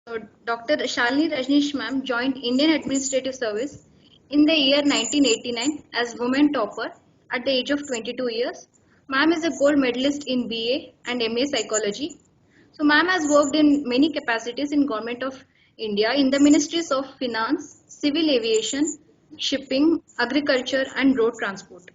So Dr. Shalini Rajneesh ma'am joined Indian Administrative Service in the year 1989 as woman topper at the age of 22 years. Ma'am is a gold medalist in BA and MA Psychology. So ma'am has worked in many capacities in Government of India in the Ministries of Finance, Civil Aviation, Shipping, Agriculture and Road Transport.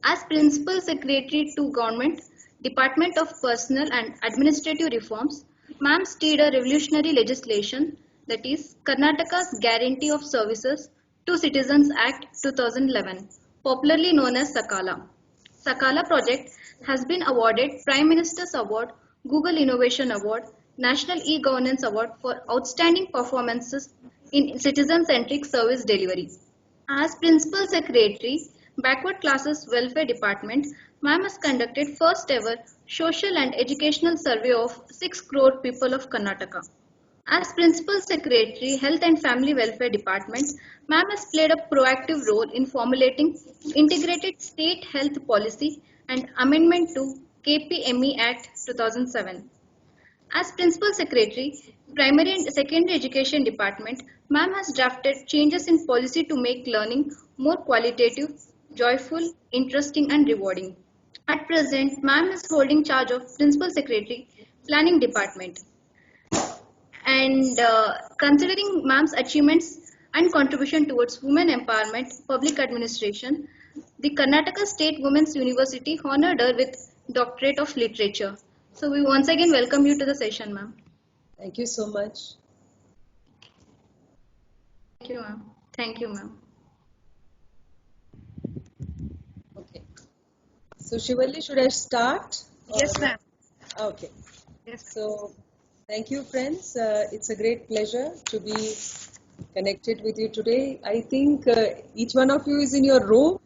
As Principal Secretary to Government, Department of Personal and Administrative Reforms, ma'am steered a revolutionary legislation, that is Karnataka's Guarantee of Services to Citizens Act 2011, popularly known as Sakala. Sakala project has been awarded Prime Minister's Award, Google Innovation Award, National E-Governance Award for outstanding performances in citizen-centric service delivery. As Principal Secretary, Backward Classes Welfare Department, ma'am has conducted first ever social and educational survey of 6 crore people of Karnataka. As Principal Secretary, Health and Family Welfare Department, ma'am has played a proactive role in formulating integrated state health policy and amendment to KPME Act 2007. As Principal Secretary, Primary and Secondary Education Department, ma'am has drafted changes in policy to make learning more qualitative, joyful, interesting and rewarding. At present, ma'am is holding charge of Principal Secretary, Planning Department. And considering ma'am's achievements and contribution towards women empowerment, public administration, the Karnataka State Women's University honored her with Doctorate of Literature. So we once again welcome you to the session, ma'am. Thank you so much. Thank you, ma'am. Thank you, ma'am. Okay. So Shivali, should I start? Yes, ma'am. Okay. Yes, ma'am. So thank you, friends. It's a great pleasure to be connected with you today. I think each one of you is in your room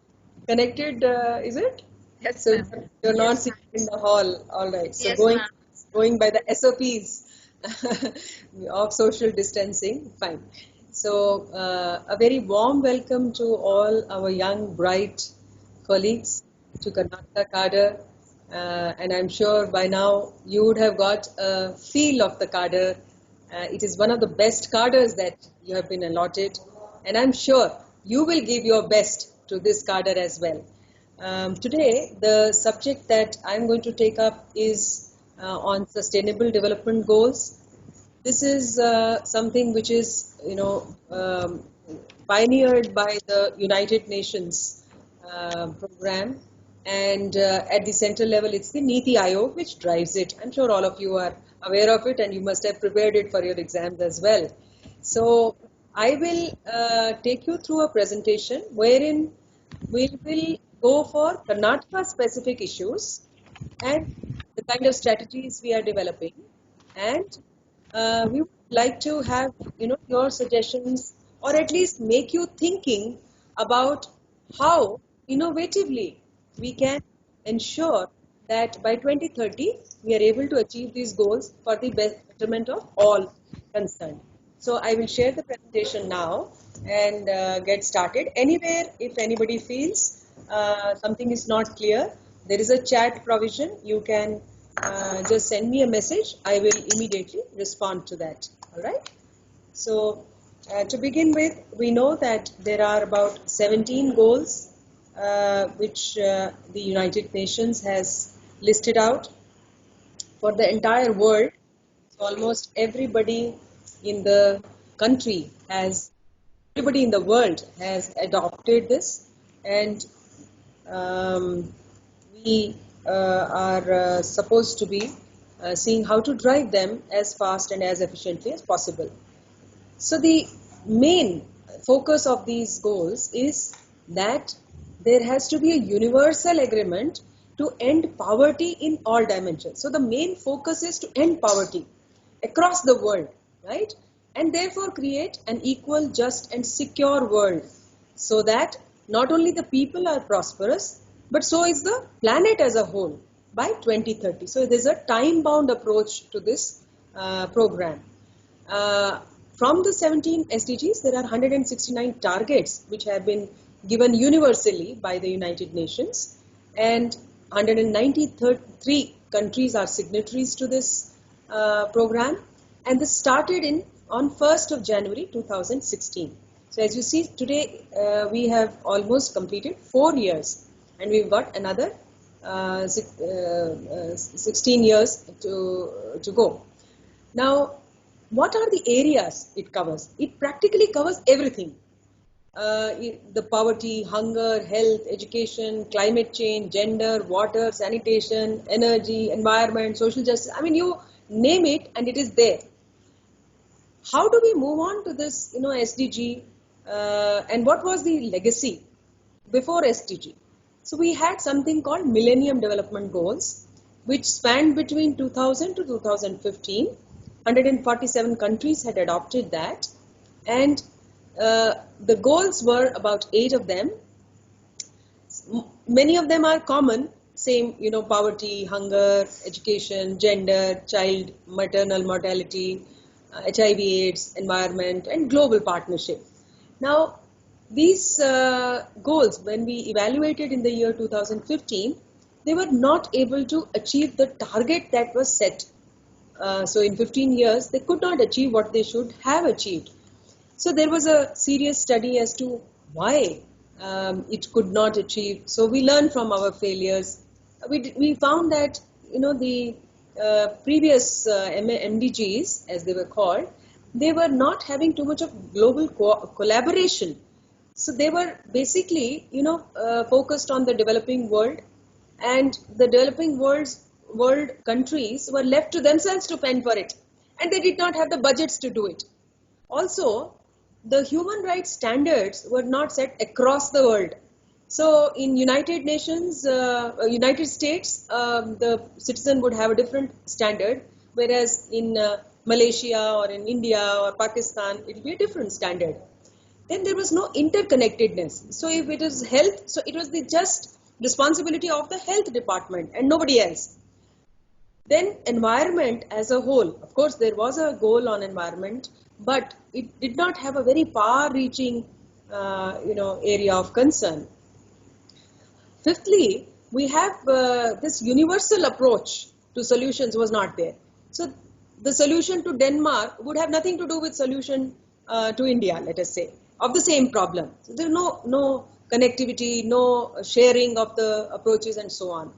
connected, is it? Yes, So ma'am. you're not Yes, sitting in the hall. All right. So Yes, going by the SOPs of social distancing, fine. So a very warm welcome to all our young, bright colleagues to Karnataka cadre. And I'm sure by now you would have got a feel of the cadre. It is one of the best cadres that you have been allotted, and I'm sure you will give your best to this cadre as well. Today, the subject that I'm going to take up is on sustainable development goals. This is something which is, pioneered by the United Nations program, and at the central level, it's the Niti Aayog which drives it. I'm sure all of you are aware of it, and you must have prepared it for your exams as well. So I will take you through a presentation wherein we will go for Karnataka specific issues and the kind of strategies we are developing, and we would like to have your suggestions, or at least make you thinking about how innovatively we can ensure that by 2030 we are able to achieve these goals for the betterment of all concerned. So I will share the presentation now and get started. Anywhere, if anybody feels something is not clear, there is a chat provision. You can just send me a message. I will immediately respond to that. All right. So to begin with, we know that there are about 17 goals which the United Nations has listed out for the entire world. So almost everybody in the country has, everybody in the world has adopted this, and we are supposed to be seeing how to drive them as fast and as efficiently as possible. So the main focus of these goals is that there has to be a universal agreement to end poverty in all dimensions. So the main focus is to end poverty across the world, right? And therefore create an equal, just and secure world, so that not only the people are prosperous, but so is the planet as a whole by 2030. So there's a time-bound approach to this program. From the 17 SDGs, there are 169 targets which have been given universally by the United Nations, and 193 countries are signatories to this program. and this started on 1st of January 2016. So as you see today, we have almost completed 4 years, and we've got another 16 years to go. Now, what are the areas it covers? It practically covers everything. The poverty, hunger, health, education, climate change, gender, water, sanitation, energy, environment, social justice. I mean, you name it and it is there. How do we move on to this, SDG, and what was the legacy before SDG? So we had something called Millennium Development Goals, which spanned between 2000 to 2015. 147 countries had adopted that, and the goals were about 8 of them. Many of them are common, same, poverty, hunger, education, gender, child maternal mortality, HIV/AIDS, environment, and global partnership. Now, these goals, when we evaluated in the year 2015, they were not able to achieve the target that was set. So in 15 years, they could not achieve what they should have achieved. So there was a serious study as to why it could not achieve. So we learned from our failures. We found that the previous MDGs, as they were called, they were not having too much of global collaboration. So they were basically focused on the developing world, and the developing world countries were left to themselves to fend for it, and they did not have the budgets to do it. Also, the human rights standards were not set across the world. So in United Nations, United States, the citizen would have a different standard, whereas in Malaysia or in India or Pakistan, it will be a different standard. Then there was no interconnectedness. So if it is health, so it was the just responsibility of the health department and nobody else. Then environment as a whole, of course there was a goal on environment, but it did not have a very far-reaching area of concern. Fifthly, we have this universal approach to solutions was not there. So the solution to Denmark would have nothing to do with solution to India, let us say, of the same problem. So there is no connectivity, no sharing of the approaches and so on.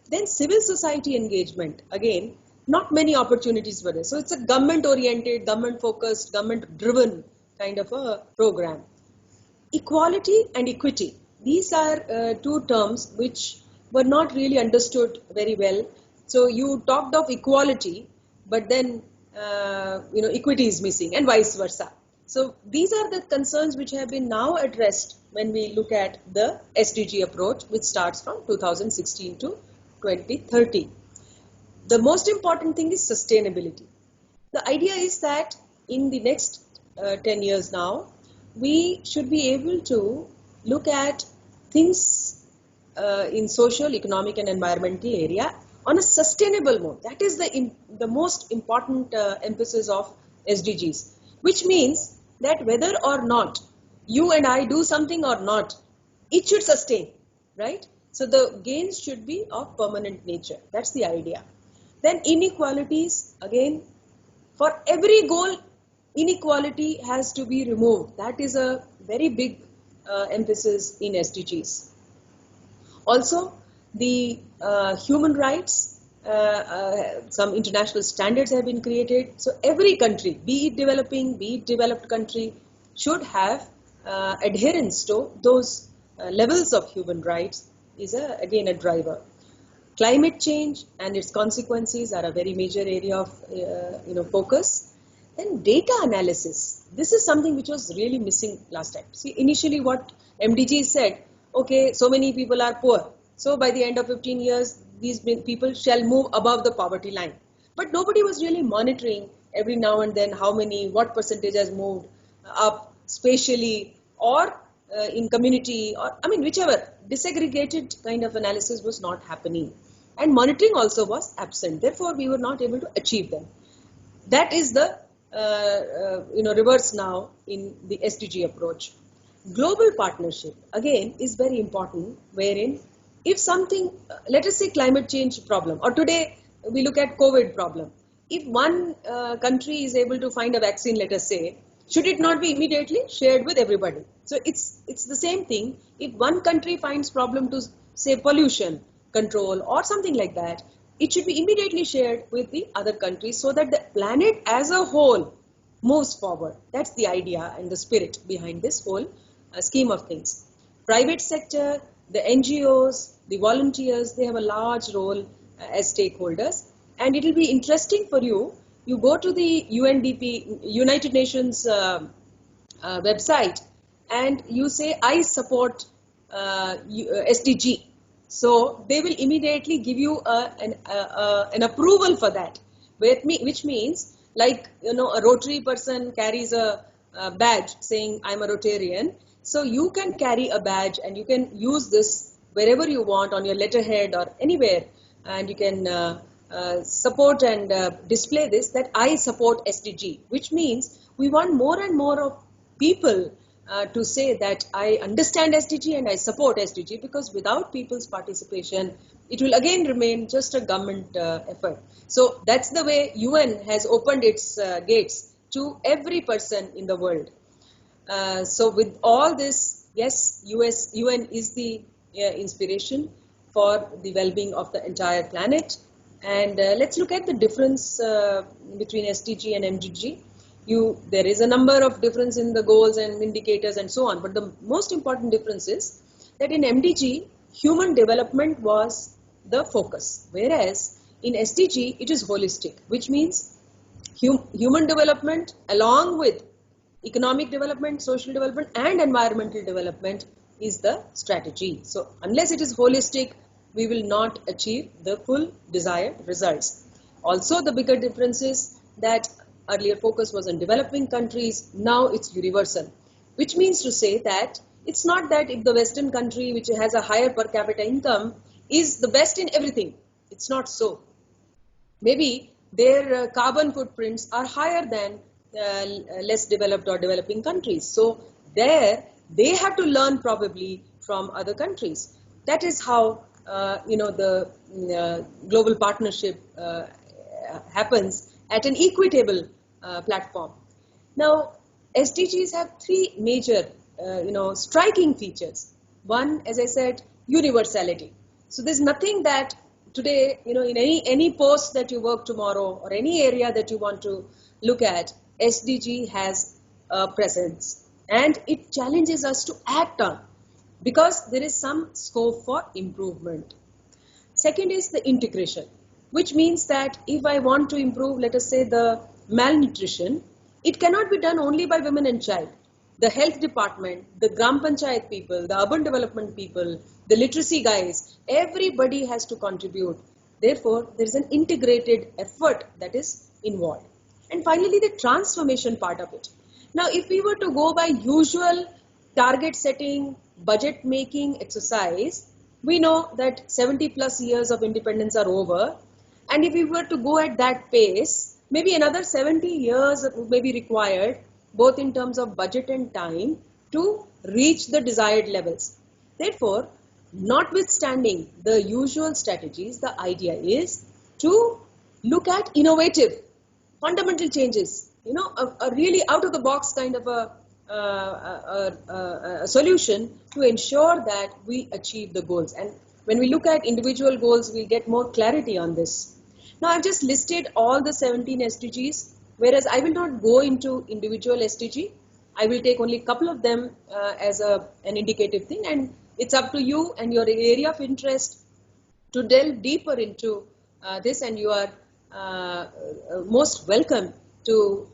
Then civil society engagement, again, not many opportunities were there. So it's a government-oriented, government-focused, government-driven kind of a program. Equality and equity. These are two terms which were not really understood very well. So you talked of equality, but then equity is missing, and vice versa. So these are the concerns which have been now addressed when we look at the SDG approach, which starts from 2016 to 2030. The most important thing is sustainability. The idea is that in the next 10 years now, we should be able to look at things in social, economic and environmental area on a sustainable mode. That is the most important emphasis of SDGs, which means that whether or not you and I do something or not, it should sustain, right? So the gains should be of permanent nature. That's the idea. Then inequalities, again, for every goal, inequality has to be removed. That is a very big emphasis in SDGs. Also, the human rights, some international standards have been created. So every country, be it developing, be it developed country, should have adherence to those levels of human rights is again a driver. Climate change and its consequences are a very major area of focus. Then data analysis. This is something which was really missing last time. See, initially what MDG said, okay, so many people are poor. So by the end of 15 years, these people shall move above the poverty line. But nobody was really monitoring every now and then what percentage has moved up spatially or in community, or whichever. Disaggregated kind of analysis was not happening. And monitoring also was absent. Therefore, we were not able to achieve them. That is the reverse now in the SDG approach. Global partnership, again, is very important, wherein if something, let us say climate change problem, or today we look at COVID problem. if one country is able to find a vaccine, let us say, should it not be immediately shared with everybody? So it's the same thing. If one country finds problem to say pollution control or something like that, it should be immediately shared with the other countries so that the planet as a whole moves forward. That's the idea and the spirit behind this whole scheme of things. Private sector, the NGOs, the volunteers, they have a large role as stakeholders. And it will be interesting for you. You go to the UNDP, United Nations website, and you say, I support SDG. So they will immediately give you an approval for that, which means, like, a Rotary person carries a badge saying I'm a Rotarian. So you can carry a badge and you can use this wherever you want, on your letterhead or anywhere, and you can support and display this, that I support SDG, which means we want more and more of people to say that I understand SDG and I support SDG, because without people's participation, it will again remain just a government effort. So that's the way UN has opened its gates to every person in the world. So with all this, yes, UN is the inspiration for the well-being of the entire planet. And let's look at the difference between SDG and MDG. There is a number of difference in the goals and indicators and so on, but the most important difference is that in MDG, human development was the focus, whereas in SDG, it is holistic, which means human development along with economic development, social development, and environmental development is the strategy. So unless it is holistic, we will not achieve the full desired results. Also, the bigger difference is that earlier focus was on developing countries, now it's universal, which means to say that it's not that if the Western country, which has a higher per capita income, is the best in everything. It's not so. Maybe their carbon footprints are higher than less developed or developing countries. So there they have to learn probably from other countries. That is how the global partnership happens at an equitable platform. Now, SDGs have three major striking features. One, as I said, universality. So there's nothing that today, in any post that you work tomorrow or any area that you want to look at, SDG has a presence and it challenges us to act on, because there is some scope for improvement. Second is the integration, which means that if I want to improve, let us say, the malnutrition, it cannot be done only by women and child. The health department, the Gram Panchayat people, the urban development people, the literacy guys, everybody has to contribute. Therefore, there is an integrated effort that is involved. And finally, the transformation part of it. Now, if we were to go by usual target setting, budget making exercise, we know that 70 plus years of independence are over. And if we were to go at that pace, maybe another 70 years may be required, both in terms of budget and time, to reach the desired levels. Therefore, notwithstanding the usual strategies, the idea is to look at innovative, fundamental changes, a really out of the box kind of a solution to ensure that we achieve the goals. And when we look at individual goals, we'll get more clarity on this. Now, I've just listed all the 17 SDGs, whereas I will not go into individual SDG. I will take only a couple of them as an indicative thing, and it's up to you and your area of interest to delve deeper into this, and you are most welcome to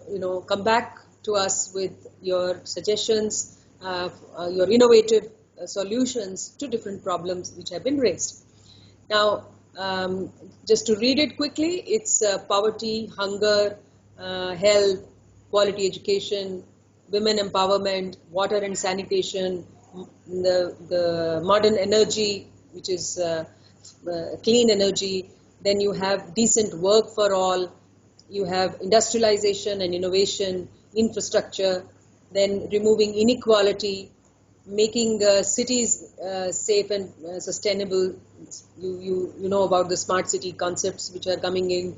come back to us with your suggestions, your innovative solutions to different problems which have been raised. Now, just to read it quickly, it's poverty, hunger, health, quality education, women empowerment, water and sanitation, the modern energy, which is clean energy. Then you have decent work for all. You have industrialization and innovation, infrastructure, then removing inequality, making cities safe and sustainable. You know about the smart city concepts which are coming in.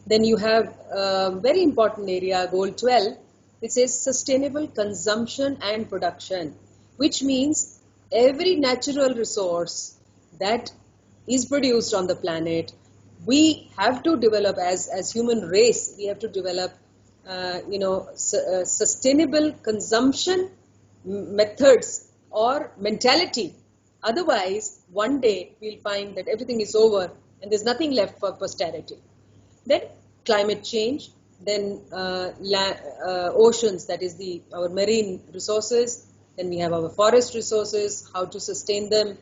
Then you have a very important area, goal 12, which says sustainable consumption and production, which means every natural resource that is produced on the planet, we have to develop as human race, we have to develop, sustainable consumption methods or mentality. Otherwise, one day we'll find that everything is over and there's nothing left for posterity. Then climate change, then oceans, that is our marine resources. Then we have our forest resources, how to sustain them.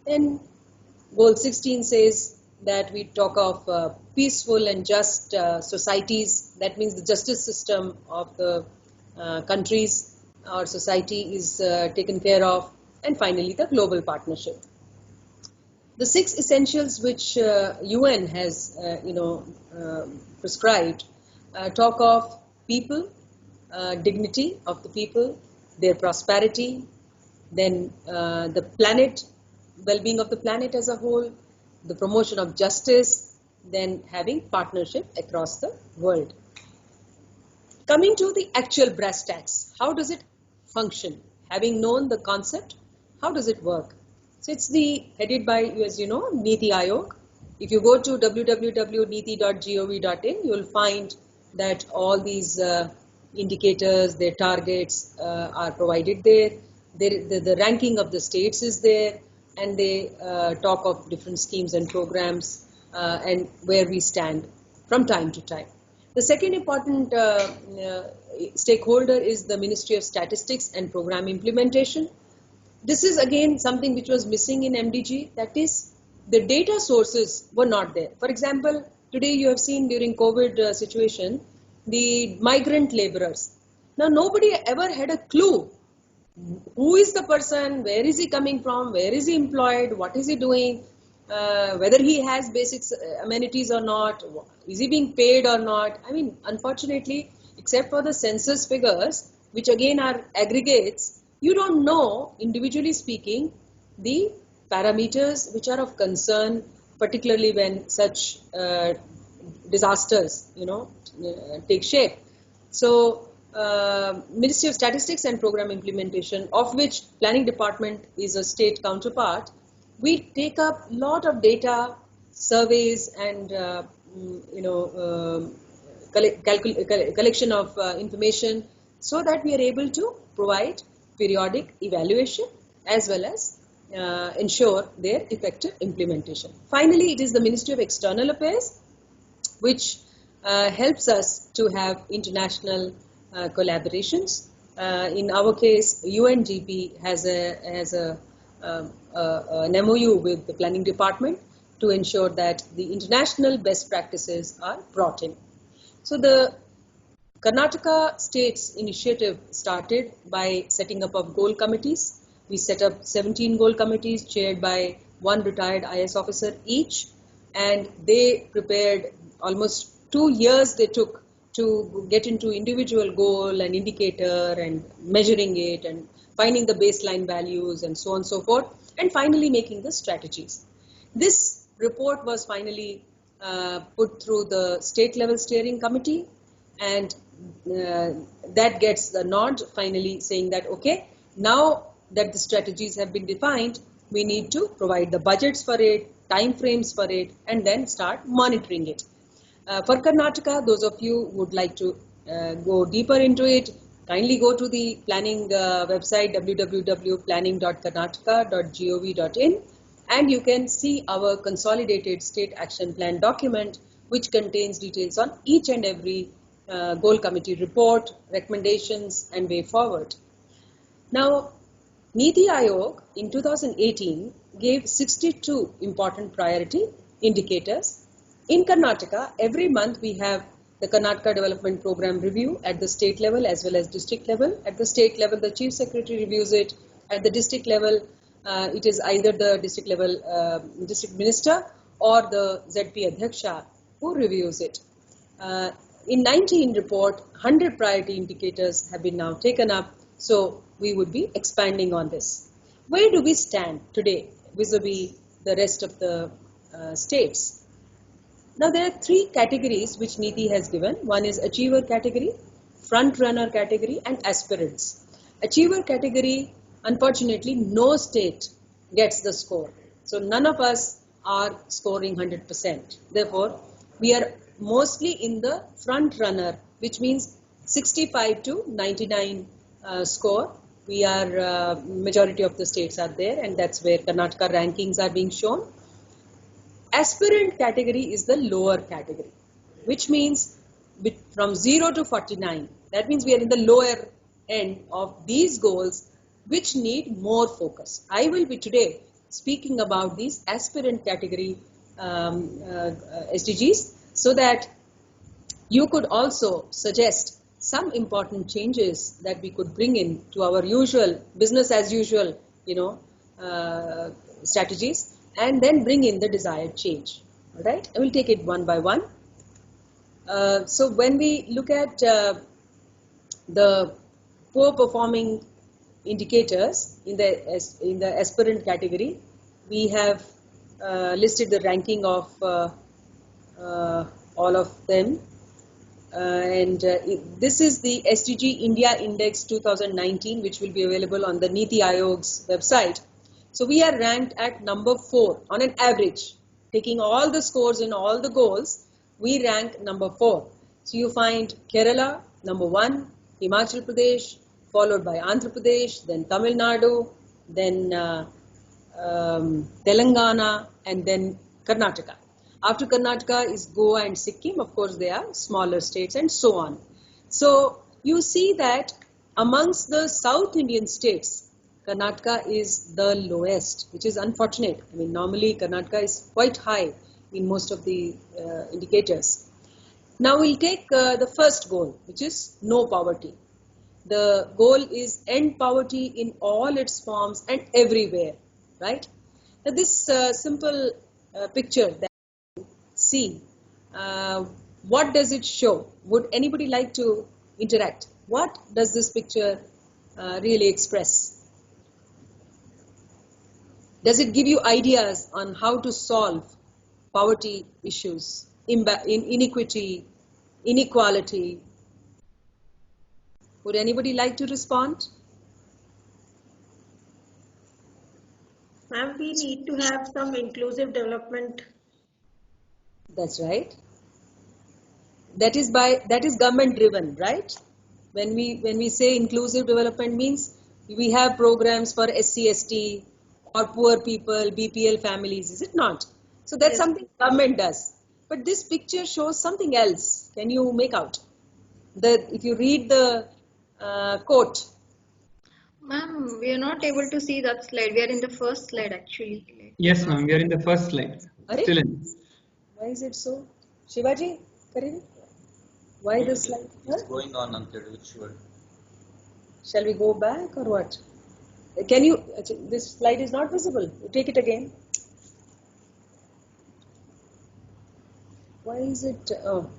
Then goal 16 says that we talk of peaceful and just societies. That means the justice system of the countries or society is taken care of. And finally, the global partnership. The 6 essentials which UN has, prescribed talk of people, dignity of the people, their prosperity, then the planet, well-being of the planet as a whole, the promotion of justice, then having partnership across the world. Coming to the actual brass tacks, how does it function? Having known the concept, how does it work? So it's headed by, as you know, Niti Aayog. If you go to www.niti.gov.in, you will find that all these indicators, their targets are provided there. The ranking of the states is there, and they talk of different schemes and programs and where we stand from time to time. The second important stakeholder is the Ministry of Statistics and Program Implementation. This is again something which was missing in MDG, that is, the data sources were not there. For example, today you have seen during COVID situation, the migrant laborers. Now nobody ever had a clue. Who is the person? Where is he coming from? Where is he employed? What is he doing? Whether he has basic amenities or not? Is he being paid or not? I mean, unfortunately, except for the census figures, which again are aggregates, you don't know, individually speaking, the parameters which are of concern, particularly when such disasters, take shape. So, Ministry of Statistics and Program Implementation, of which Planning Department is a state counterpart, we take up a lot of data, surveys, and collection of information, so that we are able to provide periodic evaluation as well as ensure their effective implementation. Finally, it is the Ministry of External Affairs which helps us to have international collaborations. In our case, UNDP has an MOU with the Planning Department to ensure that the international best practices are brought in. So the Karnataka State's initiative started by setting up of goal committees. We set up 17 goal committees chaired by one retired IS officer each, and they prepared almost 2 years they took to get into individual goal and indicator and measuring it and finding the baseline values and so on and so forth, and finally making the strategies. This report was finally put through the state level steering committee, and that gets the nod finally saying that, okay, now that the strategies have been defined, we need to provide the budgets for it, time frames for it, and then start monitoring it. For Karnataka, those of you who would like to go deeper into it, kindly go to the planning website www.planning.karnataka.gov.in, and you can see our consolidated state action plan document, which contains details on each and every goal committee report, recommendations, and way forward. Now, Niti Aayog in 2018 gave 62 important priority indicators. In Karnataka, every month we have the Karnataka Development Program review at the state level as well as district level. At the state level, the Chief Secretary reviews it. At the district level, it is either the district level district minister or the ZP Adhyaksha who reviews it. In 19 report, 100 priority indicators have been now taken up, so we would be expanding on this. Where do we stand today vis-a-vis the rest of the states? Now there are three categories which NITI has given. One is achiever category, front runner category, and aspirants. Achiever category, unfortunately, no state gets the score. So none of us are scoring 100%. Therefore, we are mostly in the front runner, which means 65 to 99 score. We are, majority of the states are there, and that's where Karnataka rankings are being shown. Aspirant category is the lower category, which means from 0 to 49. That means we are in the lower end of these goals, which need more focus. I will be today speaking about these aspirant category SDGs, so that you could also suggest some important changes that we could bring in to our usual business as usual, strategies, and then bring in the desired change. All right, I will take it one by one. So when we look at the poor performing indicators in the aspirant category, we have listed the ranking of all of them. This is the SDG India Index 2019, which will be available on the NITI Aayog's website. So we are ranked at number 4 on an average. Taking all the scores in all the goals, we rank number 4. So you find Kerala, number 1, Himachal Pradesh, followed by Andhra Pradesh, then Tamil Nadu, then Telangana, and then Karnataka. After Karnataka is Goa and Sikkim. Of course, they are smaller states, and so on. So you see that amongst the South Indian states, Karnataka is the lowest, which is unfortunate. I mean, normally Karnataka is quite high in most of the indicators. Now we'll take the first goal, which is no poverty. The goal is end poverty in all its forms and everywhere, right? Now this simple picture that you see, what does it show? Would anybody like to interact? What does this picture really express? Does it give you ideas on how to solve poverty issues, inequity, inequality? Would anybody like to respond? Ma'am, we need to have some inclusive development. That's right. That is government driven, right? When we say inclusive development, means we have programs for SC, ST or poor people, BPL families, is it not? So that's something government does. But this picture shows something else. Can you make out? If you read the quote. Ma'am, we are not able to see that slide. We are in the first slide actually. Yes, ma'am. We are in the first slide. Still in. Why is it so? Shivaji, Karin? Why this slide? It's going on until which word? Shall we go back or what? Can you? This slide is not visible. You take it again. Why is it? Oh.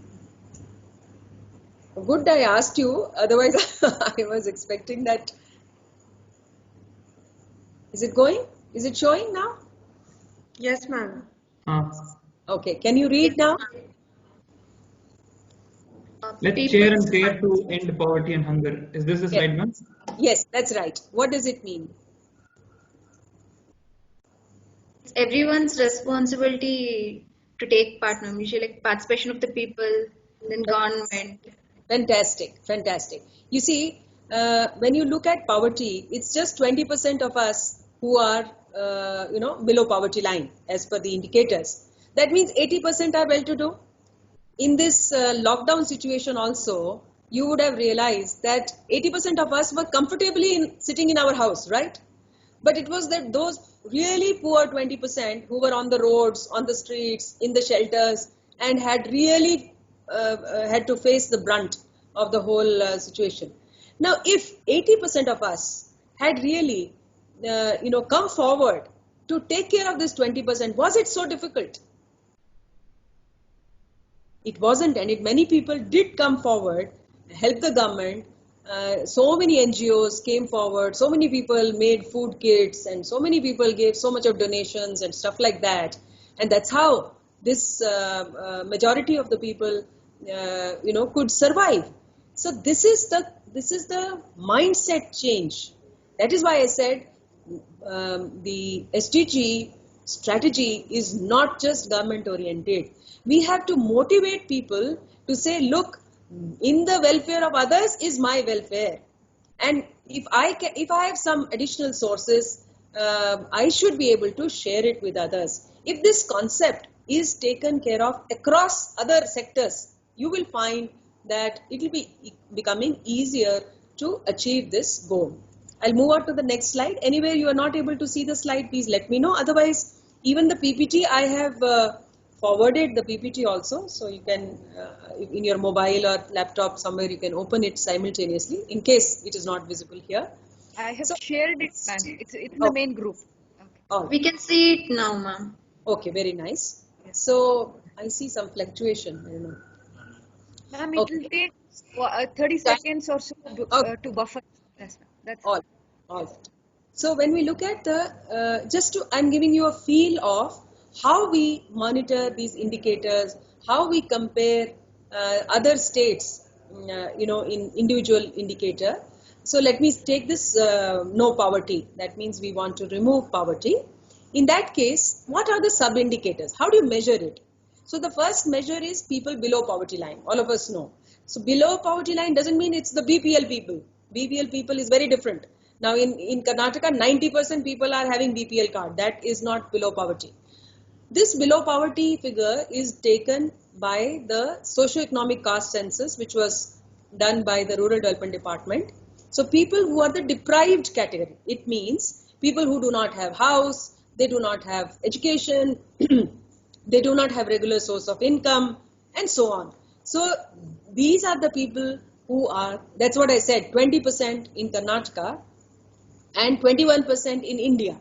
Good, I asked you. Otherwise, I was expecting that. Is it going? Is it showing now? Yes, ma'am. Okay. Can you read now? Let's share and care to end poverty and hunger. Is this the slide, ma'am? Yes, that's right. What does it mean? It's everyone's responsibility to take part, ma'am. Usually, like participation of the people, then government. Fantastic, fantastic. You see, when you look at poverty, it's just 20% of us who are, below poverty line as per the indicators. That means 80% are well-to-do. In this lockdown situation also, you would have realized that 80% of us were comfortably sitting in our house, right? But it was that those really poor 20% who were on the roads, on the streets, in the shelters, and had really had to face the brunt of the whole situation. Now, if 80% of us had really, come forward to take care of this 20%, was it so difficult? It wasn't, and many people did come forward, help the government. So many NGOs came forward, so many people made food kits, and so many people gave so much of donations and stuff like that. And that's how this majority of the people, could survive. So this is the mindset change. That is why I said the SDG strategy is not just government oriented. We have to motivate people to say, look, in the welfare of others is my welfare, and if I have some additional sources, I should be able to share it with others. If this concept is taken care of across other sectors, you will find that it will be becoming easier to achieve this goal. I'll move on to the next slide. Anywhere you are not able to see the slide, please let me know. Otherwise, even the PPT, I have forwarded the PPT also. So you can, in your mobile or laptop somewhere, you can open it simultaneously in case it is not visible here. I have So, shared it, ma'am. It's in the main group. Okay. all We can see it now, ma'am. okay, very nice. So I see some fluctuation. I don't know. Ma'am, it will take 30 seconds or so to buffer. That's All right. So when we look at the, I'm giving you a feel of how we monitor these indicators, how we compare other states, in individual indicator. So let me take this no poverty. That means we want to remove poverty. In that case, what are the sub indicators? How do you measure it? So the first measure is people below poverty line. All of us know. So below poverty line doesn't mean it's the BPL people. BPL people is very different. Now in Karnataka, 90% people are having BPL card. That is not below poverty. This below poverty figure is taken by the socio-economic caste census, which was done by the Rural Development Department. So people who are the deprived category. It means people who do not have house, they do not have education, they do not have regular source of income, and so on. So these are the people who are, that's what I said, 20% in Karnataka and 21% in India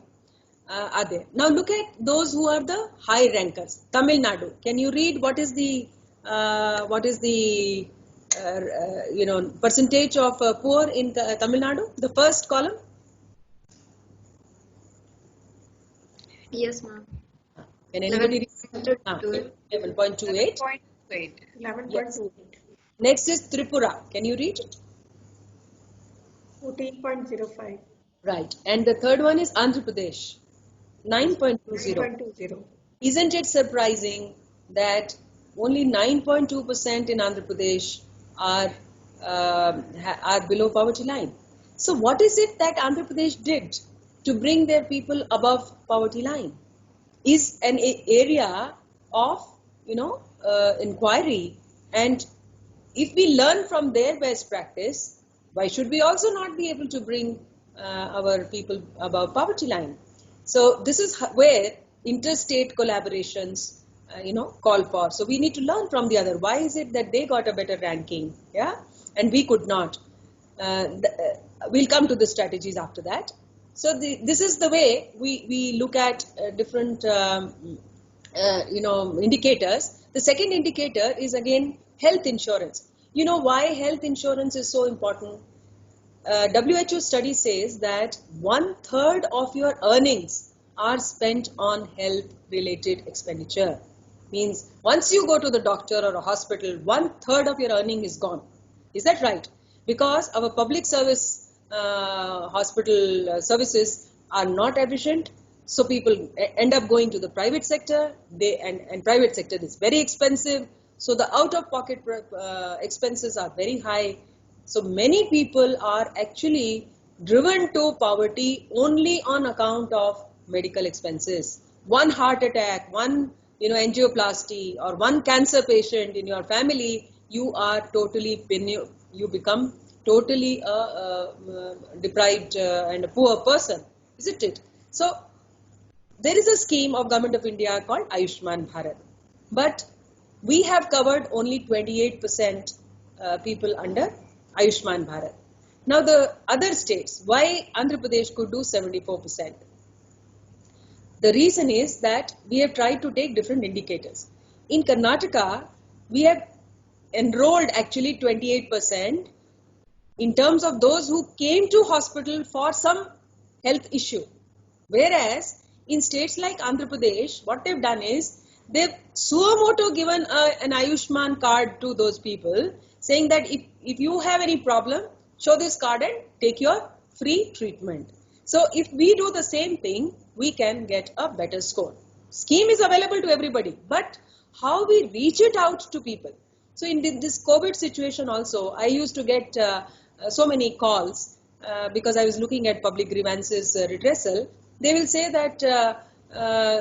are there. Now look at those who are the high rankers. Tamil Nadu. Can you read what is the percentage of poor in Tamil Nadu? The first column. Yes, ma'am. Can anybody read? 11.28. 11.28. 11.28. 11.28. Next is Tripura. Can you read? 14.05. Right. And the third one is Andhra Pradesh. 9.20. 9.20. Isn't it surprising that only 9.2% in Andhra Pradesh are below poverty line? So what is it that Andhra Pradesh did to bring their people above poverty line? Is an area of inquiry, and if we learn from their best practice, why should we also not be able to bring our people above poverty line? So this is where interstate collaborations call for. So we need to learn from the other. Why is it that they got a better ranking, and we could not? We'll come to the strategies after that. So this is the way we look at different indicators. The second indicator is again health insurance. You know why health insurance is so important? WHO study says that 1/3 of your earnings are spent on health related expenditure. Means once you go to the doctor or a hospital, 1/3 of your earning is gone. Is that right? Because our public service hospital services are not efficient, so people end up going to the private sector. And private sector is very expensive, so the out-of-pocket expenses are very high. So many people are actually driven to poverty only on account of medical expenses. One heart attack, one angioplasty, or one cancer patient in your family, you become totally deprived and a poor person, isn't it? So there is a scheme of Government of India called Ayushman Bharat, but we have covered only 28% people under Ayushman Bharat. Now the other states, why Andhra Pradesh could do 74%? The reason is that we have tried to take different indicators. In Karnataka, we have enrolled actually 28% in terms of those who came to hospital for some health issue. Whereas in states like Andhra Pradesh, what they've done is they've suo motu given an Ayushman card to those people, saying that if you have any problem, show this card and take your free treatment. So if we do the same thing, we can get a better score. Scheme is available to everybody, but how we reach it out to people. So in this COVID situation also, I used to get so many calls because I was looking at public grievances redressal. They will say that,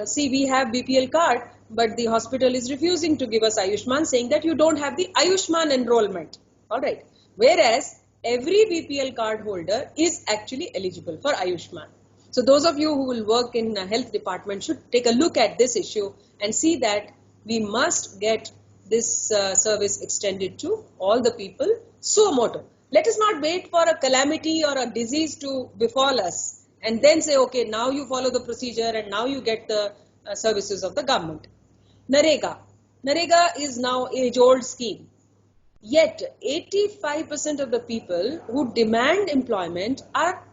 see, we have BPL card, but the hospital is refusing to give us Ayushman, saying that you don't have the Ayushman enrollment. All right. Whereas every BPL card holder is actually eligible for Ayushman. So those of you who will work in a health department should take a look at this issue and see that we must get this service extended to all the people suo motu. Let us not wait for a calamity or a disease to befall us and then say, okay, now you follow the procedure and now you get the services of the government. NREGA. NREGA is now age-old scheme. Yet 85% of the people who demand employment are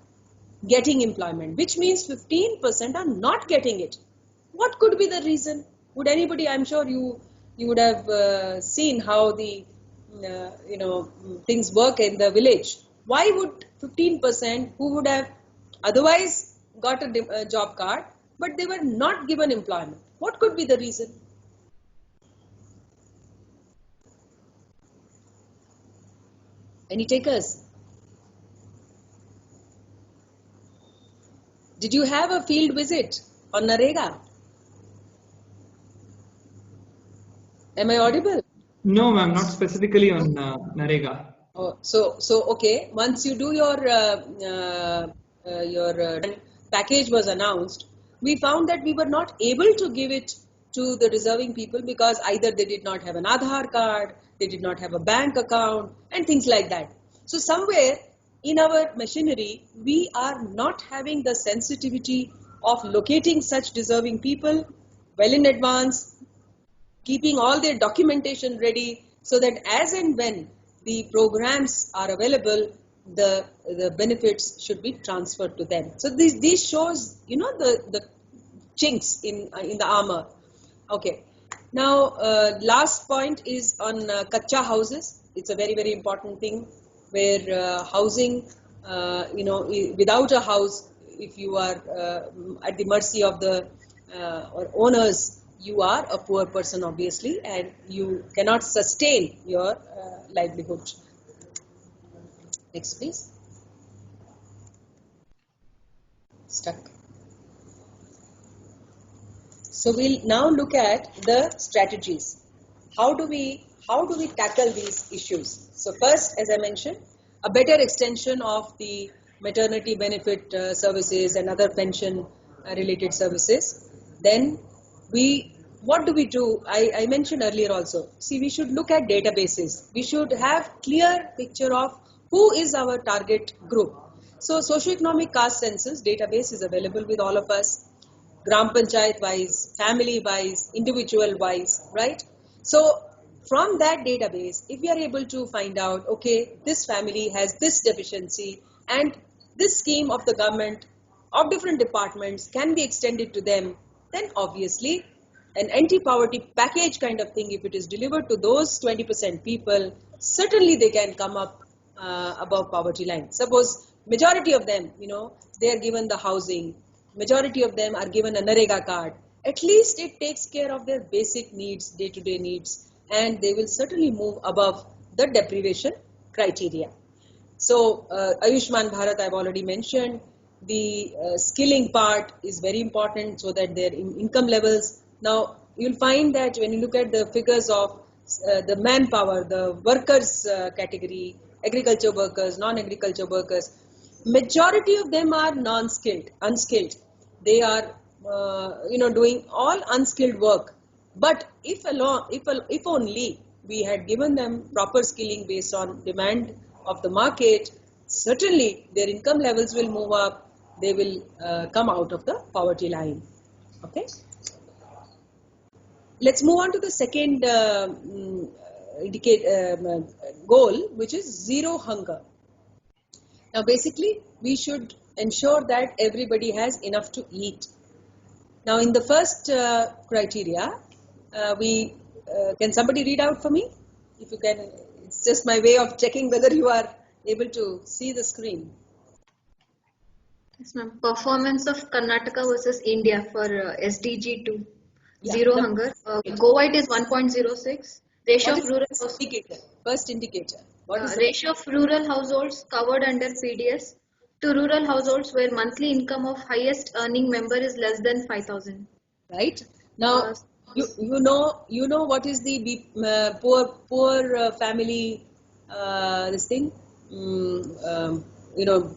getting employment, which means 15% are not getting it. What could be the reason? Would anybody, I'm sure you would have seen how the things work in the village. Why would 15% who would have otherwise got a job card, but they were not given employment? What could be the reason? Any takers? Did you have a field visit on NREGA? Am I audible? No, ma'am, not specifically on NREGA. Oh, so okay. Once you do your package was announced, we found that we were not able to give it to the deserving people because either they did not have an Aadhaar card, they did not have a bank account, and things like that. So somewhere in our machinery, we are not having the sensitivity of locating such deserving people well in advance, keeping all their documentation ready so that as and when the programs are available, the benefits should be transferred to them. So these shows, the chinks in the armor. Okay. Now, last point is on kacha houses. It's a very, very important thing where housing, without a house, if you are at the mercy of the owners, you are a poor person, obviously, and you cannot sustain your livelihood. Next, please. Stuck. So we'll now look at the strategies. How do we tackle these issues? So first, as I mentioned, a better extension of the maternity benefit services and other pension related services. Then what do we do? I mentioned earlier also. See, we should look at databases. We should have clear picture of who is our target group. So socioeconomic caste census database is available with all of us. Gram Panchayat wise, family wise, individual wise, right? So from that database, if we are able to find out, okay, this family has this deficiency and this scheme of the government of different departments can be extended to them, then obviously an anti-poverty package kind of thing, if it is delivered to those 20% people, certainly they can come up above poverty line. Suppose majority of them, they are given the housing, majority of them are given a NREGA card. At least it takes care of their basic needs, day-to-day needs, and they will certainly move above the deprivation criteria. So Ayushman Bharat, I've already mentioned. The skilling part is very important so that their income levels. Now, you'll find that when you look at the figures of the manpower, the workers category, agriculture workers, non-agriculture workers, majority of them are non-skilled, unskilled. They are, doing all unskilled work. But if only we had given them proper skilling based on demand of the market, certainly their income levels will move up. They will come out of the poverty line. Okay. Let's move on to the second goal, which is zero hunger. Now, basically, we should ensure that everybody has enough to eat. Now, in the first criteria, Can somebody read out for me? If you can, it's just my way of checking whether you are able to see the screen. Yes, ma'am. Performance of Karnataka versus India for SDG 2. Yeah, Zero the hunger. indicator. Goa it is 1.06. Ratio What of is rural the first indicator? First indicator. What is the ratio of rural households covered under PDS to rural households where monthly income of highest earning member is less than 5,000. right? Uh, Now you know what is the poor family this thing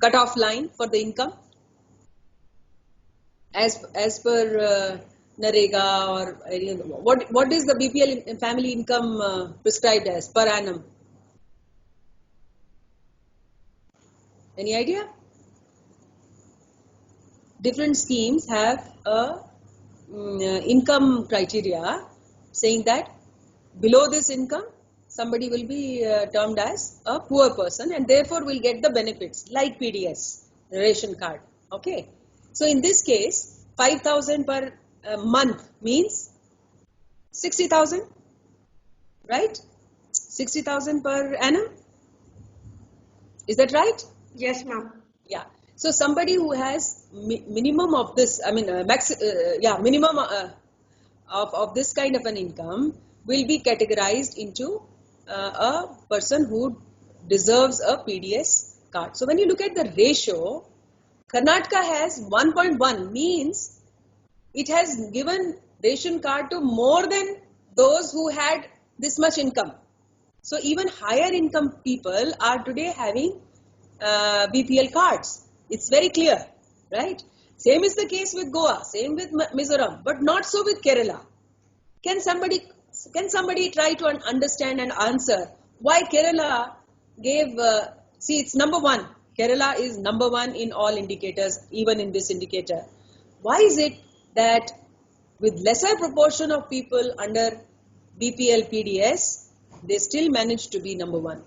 cutoff line for the income as per Narega or what is the BPL family income prescribed as per annum? Any idea? Different schemes have a income criteria saying that below this income somebody will be termed as a poor person and therefore will get the benefits like PDS, ration card. Okay. So in this case, 5,000 per month means 60,000, right? 60,000 per annum. Is that right? Yes, ma'am. Yeah. So somebody who has minimum of this, I mean, minimum of this kind of an income will be categorized into a person who deserves a PDS card. So when you look at the ratio, Karnataka has 1.1 means it has given ration card to more than those who had this much income. So even higher income people are today having BPL cards. It's very clear, right? Same is the case with Goa, same with Mizoram, but not so with Kerala. Can somebody try to understand and answer why Kerala gave? See, it's number one. Kerala is number one in all indicators, even in this indicator. Why is it that with lesser proportion of people under BPL PDS, they still manage to be number one?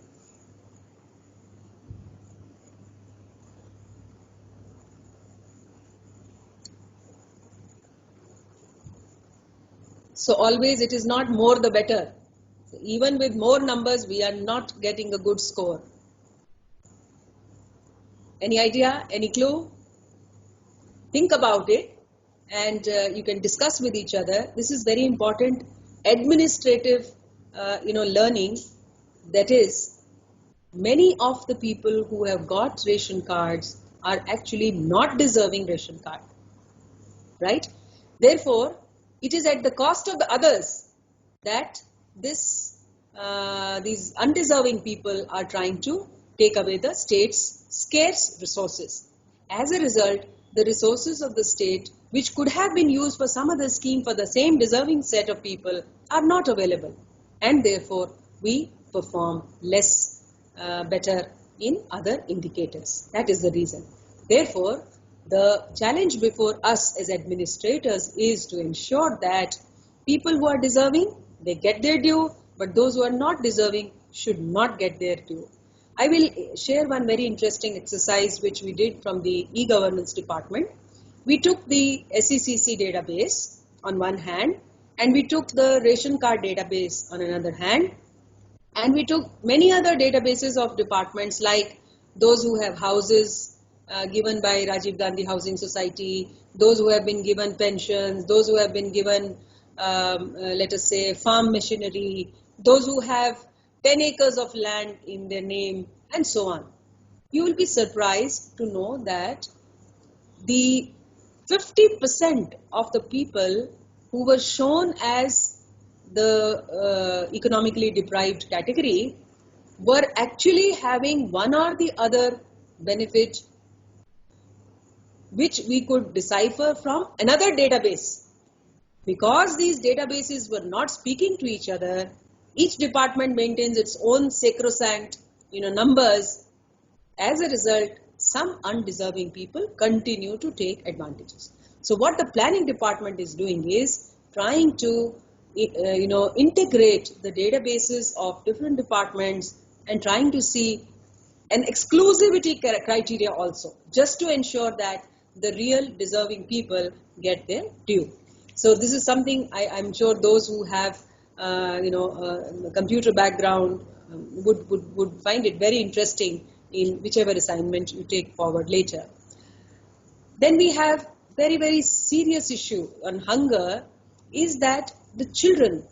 So always it is not more the better. So even with more numbers, we are not getting a good score. Any idea? Any clue? Think about it and you can discuss with each other. This is very important administrative learning. That is, many of the people who have got ration cards are actually not deserving ration card, right? Therefore, it is at the cost of the others that these undeserving people are trying to take away the state's scarce resources. As a result, the resources of the state, which could have been used for some other scheme for the same deserving set of people, are not available. And therefore, we perform less better in other indicators. That is the reason. Therefore, the challenge before us as administrators is to ensure that people who are deserving, they get their due, but those who are not deserving should not get their due. I will share one very interesting exercise which we did from the e-governance department. We took the SECC database on one hand and we took the ration card database on another hand, and we took many other databases of departments like those who have houses given by Rajiv Gandhi Housing Society, those who have been given pensions, those who have been given, let us say, farm machinery, those who have 10 acres of land in their name, and so on. You will be surprised to know that the 50% of the people who were shown as the economically deprived category were actually having one or the other benefit which we could decipher from another database. Because these databases were not speaking to each other, each department maintains its own sacrosanct numbers. As a result, some undeserving people continue to take advantages. So what the planning department is doing is trying to integrate the databases of different departments and trying to see an exclusivity criteria also, just to ensure that the real deserving people get their due. So this is something I'm sure those who have computer background would find it very interesting in whichever assignment you take forward later. Then we have very, very serious issue on hunger is that the children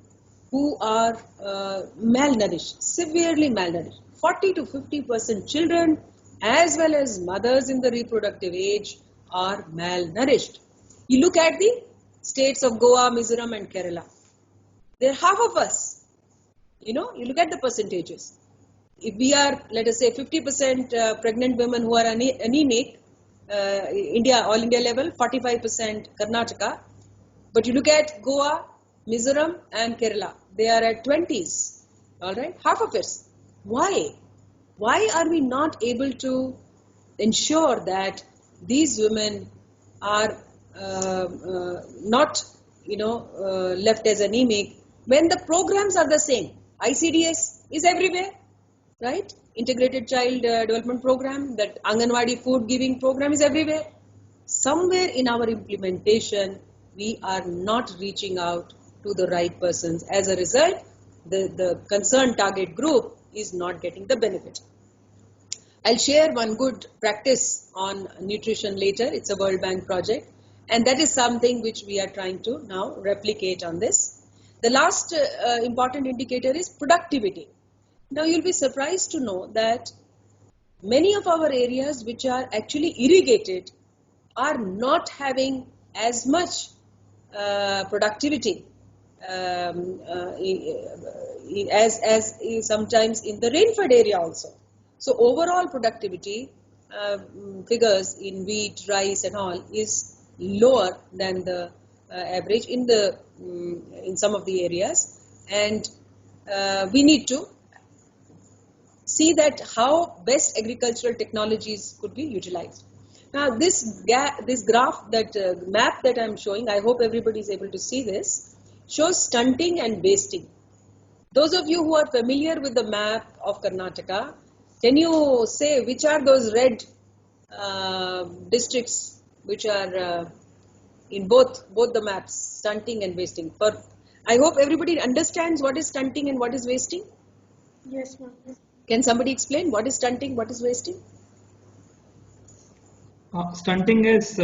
who are malnourished, severely malnourished, 40 to 50% children as well as mothers in the reproductive age are malnourished. You look at the states of Goa, Mizoram and Kerala. They're half of us. You look at the percentages. If we are, let us say, 50% pregnant women who are anemic, India, all India level, 45% Karnataka. But you look at Goa, Mizoram and Kerala, they are at 20s, all right, half of us. Why? Why are we not able to ensure that these women are not, left as anemic when the programs are the same? ICDS is everywhere, right? Integrated Child Development Program, that Anganwadi food giving program is everywhere. Somewhere in our implementation, we are not reaching out to the right persons. As a result, the concerned target group is not getting the benefit. I'll share one good practice on nutrition later. It's a World Bank project, and that is something which we are trying to now replicate on this. The last important indicator is productivity. Now you'll be surprised to know that many of our areas which are actually irrigated are not having as much productivity as sometimes in the rain-fed area also. So overall productivity figures in wheat, rice and all is lower than the average in some of the areas, and we need to see that how best agricultural technologies could be utilized. Now this graph, that map that I'm showing, I hope everybody is able to see this, shows stunting and wasting. Those of you who are familiar with the map of Karnataka, can you say which are those red districts which are in both the maps, stunting and wasting? I hope everybody understands what is stunting and what is wasting. Yes, ma'am. Can somebody explain what is stunting, what is wasting? Stunting is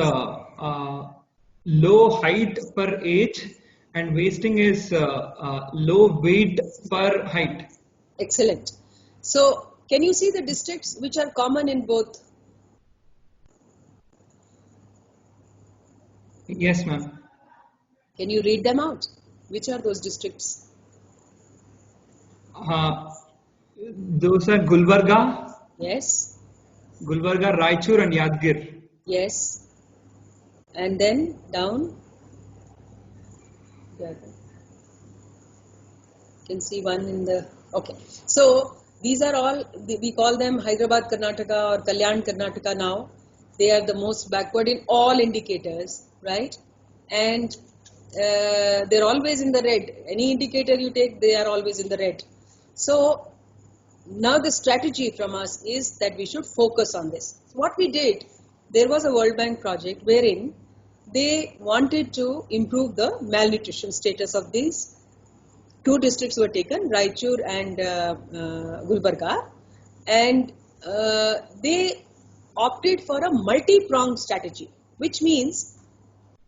low height per age, and wasting is low weight per height. Excellent. So, can you see the districts which are common in both? Yes, ma'am. Can you read them out? Which are those districts? Those are Gulbarga, Yes. Raichur and Yadgir. Yes. And then down. You can see one in the. Okay. So these are all, we call them Hyderabad Karnataka or Kalyan Karnataka now. They are the most backward in all indicators, right? And they're always in the red. Any indicator you take, they are always in the red. So now the strategy from us is that we should focus on this. So what we did, there was a World Bank project wherein they wanted to improve the malnutrition status of these. Two districts were taken, Raichur and Gulbarga, and they opted for a multi-pronged strategy, which means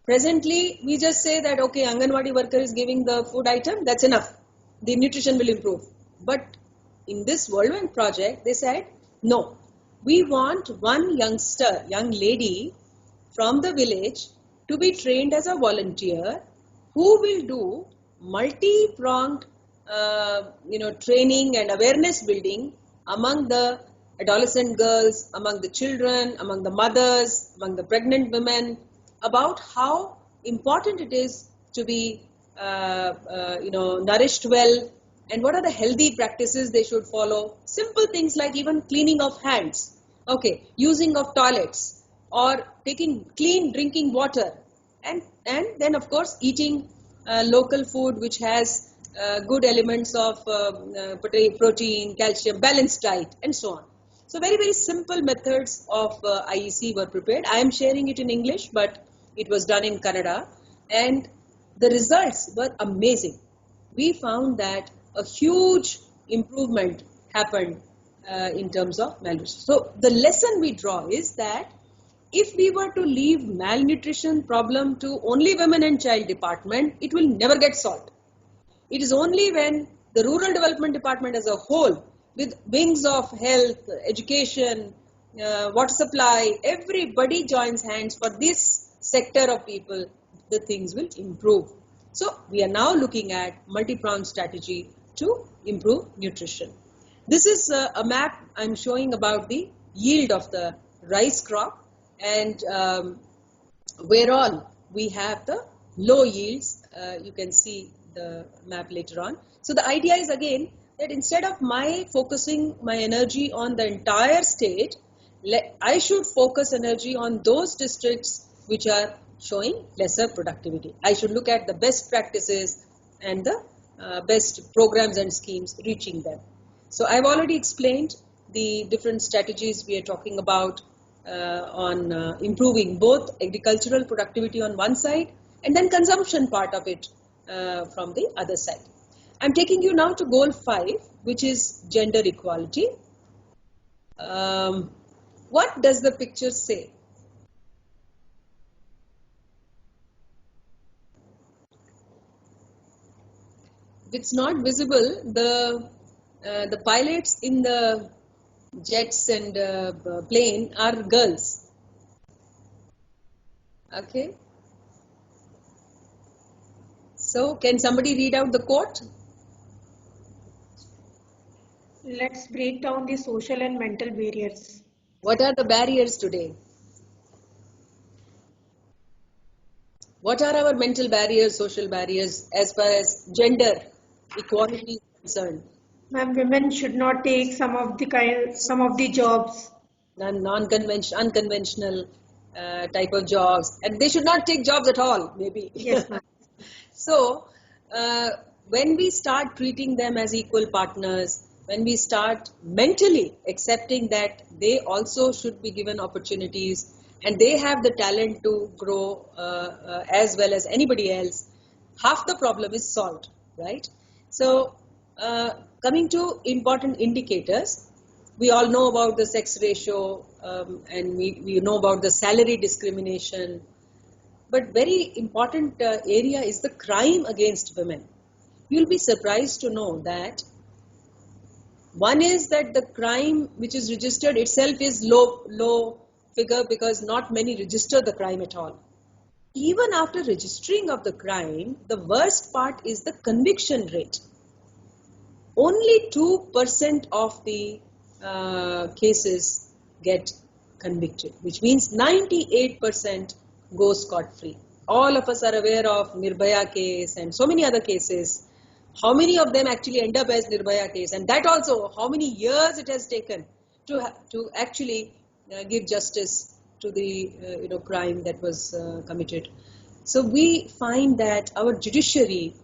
presently we just say that okay, Anganwadi worker is giving the food item, that's enough, the nutrition will improve. But in this World Bank project, they said, no, we want one young lady from the village to be trained as a volunteer who will do multi-pronged training and awareness building among the adolescent girls, among the children, among the mothers, among the pregnant women, about how important it is to be nourished well, and what are the healthy practices they should follow. Simple things like even cleaning of hands, okay, using of toilets, or taking clean drinking water, and then of course eating local food which has good elements of protein, calcium, balanced diet, and so on. So very, very simple methods of IEC were prepared. I am sharing it in English, but it was done in Kannada. And the results were amazing. We found that a huge improvement happened in terms of malnutrition. So the lesson we draw is that if we were to leave malnutrition problem to only women and child department, it will never get solved. It is only when the rural development department as a whole, with wings of health, education, water supply, everybody joins hands for this sector of people, the things will improve. So we are now looking at multi-pronged strategy to improve nutrition. This is a map I'm showing about the yield of the rice crop, and where all we have the low yields. You can see the map later on. So the idea is again that instead of my focusing my energy on the entire state, I should focus energy on those districts which are showing lesser productivity. I should look at the best practices and the best programs and schemes reaching them. So I've already explained the different strategies we are talking about on improving both agricultural productivity on one side and then consumption part of it from the other side. I'm taking you now to goal 5, which is gender equality. What does the picture say? If it's not visible, the pilots in the jets and plane are girls. Okay. So can somebody read out the quote? Let's break down the social and mental barriers. What are the barriers today? What are our mental barriers, social barriers as far as gender equality is concerned? Ma'am, women should not take some of the jobs. Unconventional type of jobs, and they should not take jobs at all, maybe. Yes, ma'am. So, when we start treating them as equal partners, when we start mentally accepting that they also should be given opportunities and they have the talent to grow as well as anybody else, half the problem is solved, right? So, coming to important indicators, we all know about the sex ratio and we know about the salary discrimination. But very important area is the crime against women. You'll be surprised to know that one is that the crime which is registered itself is low figure because not many register the crime at all. Even after registering of the crime, the worst part is the conviction rate. Only 2% of the cases get convicted, which means 98% go scot-free. All of us are aware of Nirbhaya case and so many other cases. How many of them actually end up as Nirbhaya case? And that also, how many years it has taken to actually give justice to the crime that was committed. So we find that our judiciary,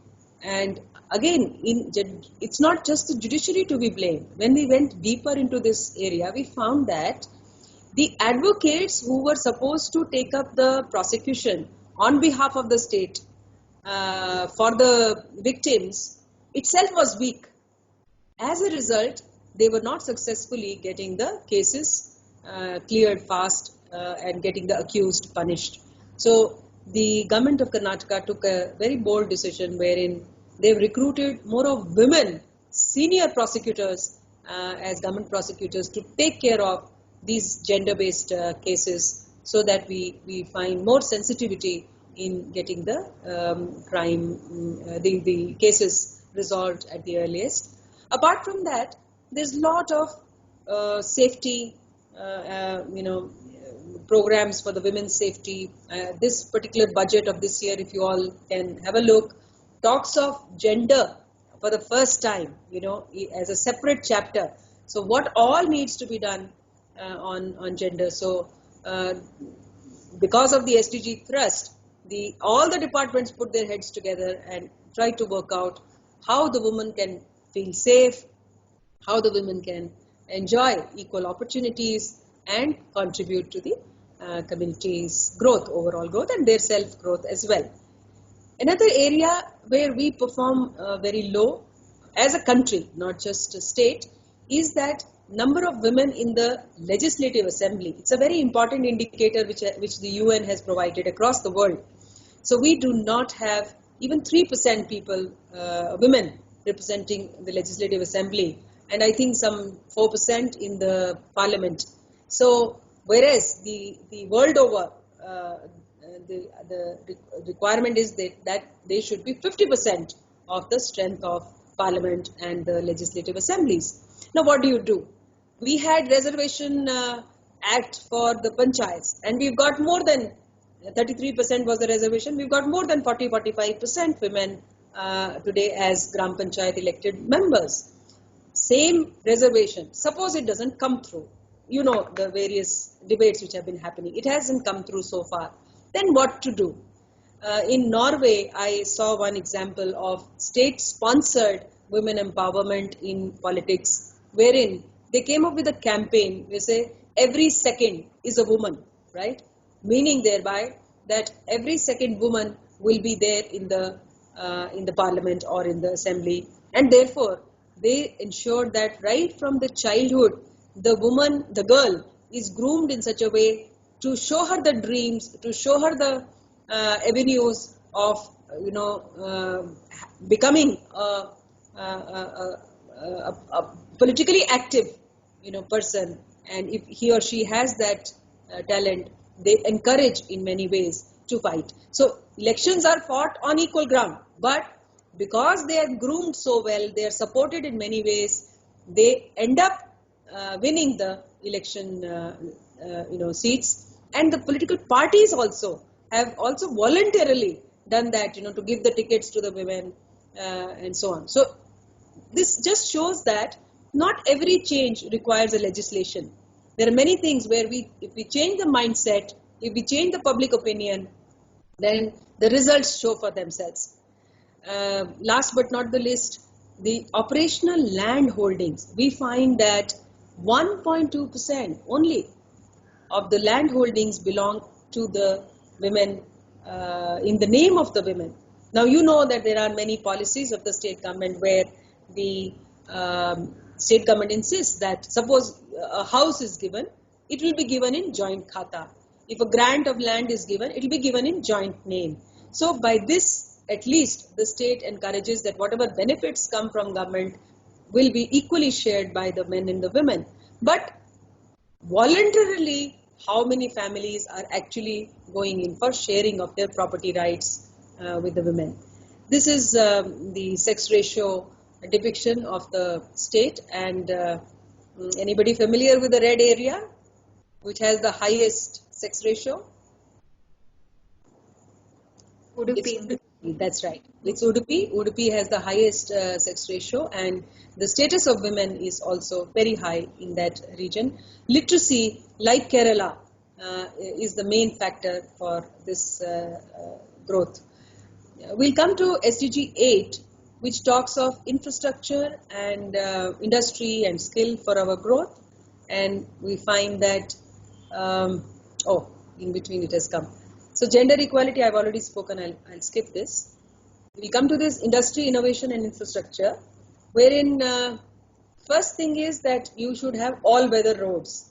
and again, it's not just the judiciary to be blamed. When we went deeper into this area, we found that the advocates who were supposed to take up the prosecution on behalf of the state for the victims itself was weak. As a result, they were not successfully getting the cases cleared fast and getting the accused punished. So the government of Karnataka took a very bold decision wherein they've recruited more of women, senior prosecutors as government prosecutors to take care of these gender-based cases so that we find more sensitivity in getting the the cases resolved at the earliest. Apart from that, there's a lot of safety, programs for the women's safety. This particular budget of this year, if you all can have a look, talks of gender for the first time, as a separate chapter. So what all needs to be done on gender? So because of the SDG thrust, all the departments put their heads together and try to work out how the woman can feel safe, how the women can enjoy equal opportunities and contribute to the community's growth, overall growth, and their self-growth as well. Another area where we perform very low as a country, not just a state, is that number of women in the legislative assembly. It's a very important indicator which the UN has provided across the world. So we do not have even 3% people, women representing the legislative assembly, and I think some 4% in the parliament. So whereas the world over, the requirement is that they should be 50% of the strength of parliament and the legislative assemblies. Now what do? We had reservation act for the panchayats, and we've got more than 33% was the reservation. We've got more than 45% women today as Gram Panchayat elected members. Same reservation. Suppose it doesn't come through. You know the various debates which have been happening. It hasn't come through so far. Then what to do? In Norway, I saw one example of state-sponsored women empowerment in politics, wherein they came up with a campaign. They say every second is a woman, right? Meaning thereby that every second woman will be there in the parliament or in the assembly, and therefore they ensured that right from the childhood, the girl is groomed in such a way to show her the dreams, to show her the avenues of becoming a politically active person, and if he or she has that talent, they encourage in many ways to fight. So elections are fought on equal ground, but because they are groomed so well, they are supported in many ways, they end up winning the election seats, and the political parties also have also voluntarily done that, to give the tickets to the women and so on. So this just shows that not every change requires a legislation. There are many things where if we change the mindset, if we change the public opinion, then the results show for themselves. Last but not the least, the operational land holdings. We find that 1.2% only of the land holdings belong to the women, in the name of the women. Now you know that there are many policies of the state government where the state government insists that suppose a house is given, it will be given in joint khata. If a grant of land is given, it will be given in joint name. So by this, at least the state encourages that whatever benefits come from government will be equally shared by the men and the women. But voluntarily, how many families are actually going in for sharing of their property rights with the women? This is the sex ratio depiction of the state, and anybody familiar with the red area which has the highest sex ratio? Udupi. That's right. It's Udupi. Udupi has the highest sex ratio, and the status of women is also very high in that region. Literacy, like Kerala, is the main factor for this growth. We'll come to SDG 8, which talks of infrastructure and industry and skill for our growth, and we find that in between it has come. So gender equality, I've already spoken, I'll skip this. We come to this industry, innovation and infrastructure, wherein first thing is that you should have all-weather roads.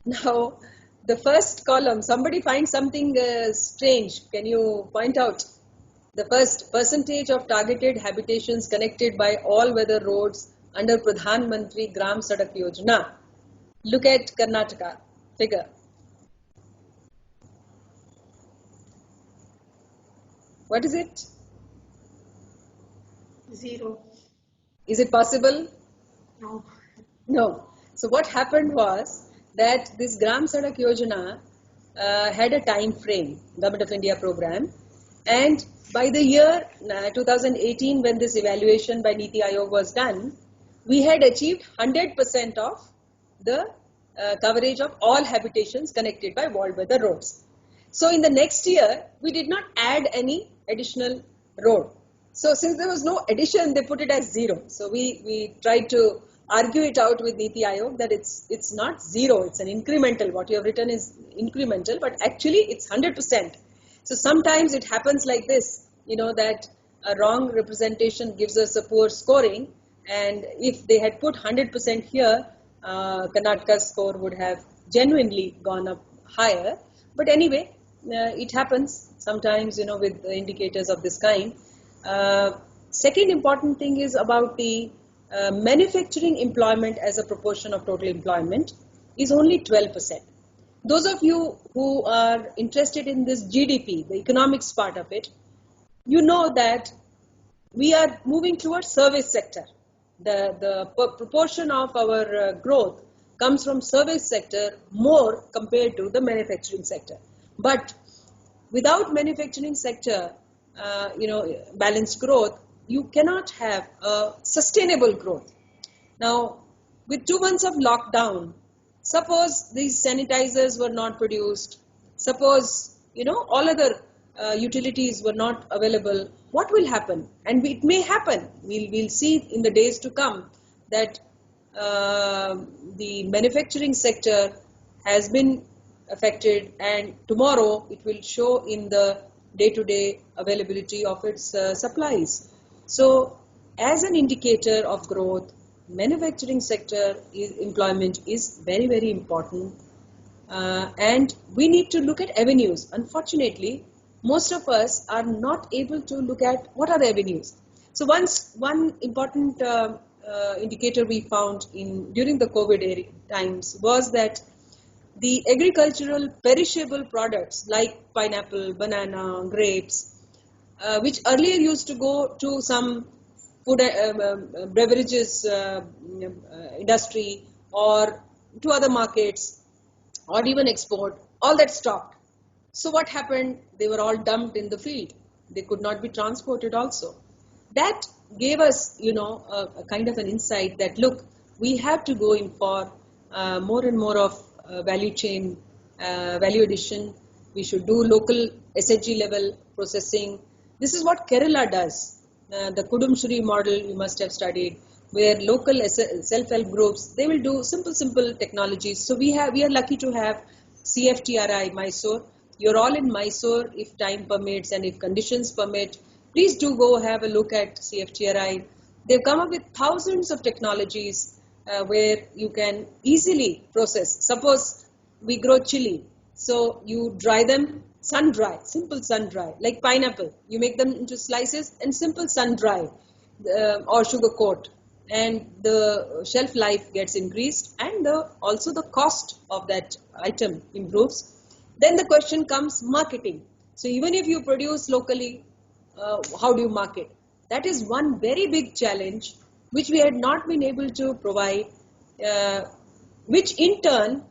Now, the first column, somebody finds something strange. Can you point out? The first percentage of targeted habitations connected by all-weather roads under Pradhan Mantri Gram Sadak Yojana. Look at Karnataka figure. What is it? 0. Is it possible? No. No. So what happened was that this Gram Sadak Yojana had a time frame, Government of India program, and by the year 2018, when this evaluation by Niti Aayog was done, we had achieved 100% of the coverage of all habitations connected by all-weather roads. So in the next year, we did not add any additional road. So since there was no addition, they put it as 0. So we tried to argue it out with Niti Aayog that it's not 0, it's an incremental. What you have written is incremental, but actually it's 100%. So sometimes it happens like this. that a wrong representation gives us a poor scoring, and if they had put 100% here, Karnataka's score would have genuinely gone up higher. But anyway, it happens sometimes, with indicators of this kind. Second important thing is about the manufacturing employment as a proportion of total employment is only 12%. Those of you who are interested in this GDP, the economics part of it, you know that we are moving towards service sector. The proportion of our growth comes from service sector more compared to the manufacturing sector. But without manufacturing sector, balanced growth, you cannot have a sustainable growth. Now, with 2 months of lockdown, suppose these sanitizers were not produced, suppose, all other utilities were not available, what will happen? And it may happen. We'll see in the days to come that the manufacturing sector has been affected, and tomorrow it will show in the day-to-day availability of its supplies. So, as an indicator of growth, manufacturing sector employment is very, very important, and we need to look at avenues. Unfortunately, most of us are not able to look at what are the avenues. So one important indicator we found during the COVID times was that the agricultural perishable products like pineapple, banana, grapes, which earlier used to go to some food beverages industry or to other markets or even export, all that stopped. So what happened? They were all dumped in the field. They could not be transported also. That gave us, a kind of an insight that, look, we have to go in for more and more of value chain, value addition. We should do local SHG level processing. This is what Kerala does. The Kudumshree model you must have studied, where local self-help groups, they will do simple technologies. So we are lucky to have CFTRI Mysore. You're all in Mysore if time permits and if conditions permit. Please do go have a look at CFTRI. They've come up with thousands of technologies where you can easily process. Suppose we grow chili. So you dry them, sun dry, simple sun dry, like pineapple. You make them into slices and simple sun dry or sugar coat. And the shelf life gets increased and also the cost of that item improves. Then the question comes marketing. So even if you produce locally, how do you market? That is one very big challenge which we had not been able to provide, which in turn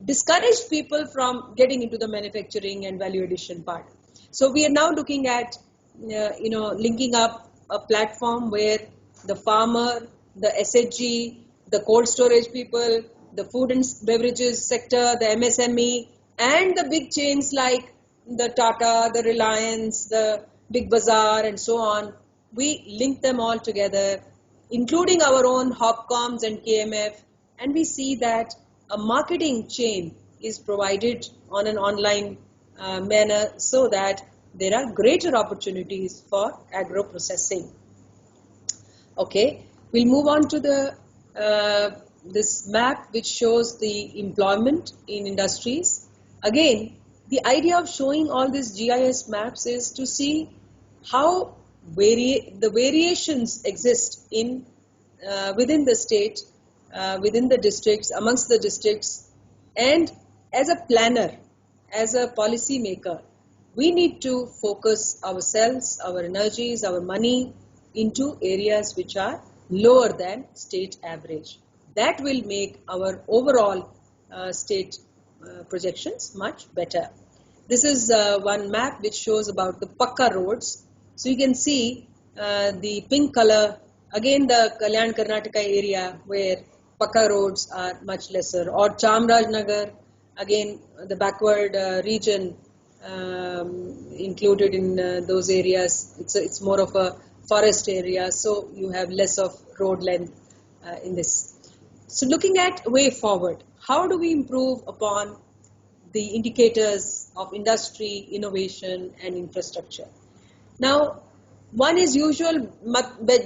discouraged people from getting into the manufacturing and value addition part. So we are now looking at, linking up a platform where the farmer, the SHG, the cold storage people, the food and beverages sector, the MSME, and the big chains like the Tata, the Reliance, the Big Bazaar, and so on, we link them all together, including our own Hopcoms and KMF, and we see that a marketing chain is provided on an online manner so that there are greater opportunities for agro processing. Okay, we'll move on to this map which shows the employment in industries. Again, the idea of showing all these GIS maps is to see how the variations exist within the state, within the districts, amongst the districts, and as a planner, as a policy maker, we need to focus ourselves, our energies, our money into areas which are lower than state average. That will make our overall state projections much better. This is one map which shows about the Pakka roads. So you can see the pink color, again the Kalyan Karnataka area where Pakka roads are much lesser, or Chamrajnagar, again the backward region included in those areas. It's more of a forest area, so you have less of road length in this. So looking at way forward, how do we improve upon the indicators of industry, innovation and infrastructure? Now, one is usual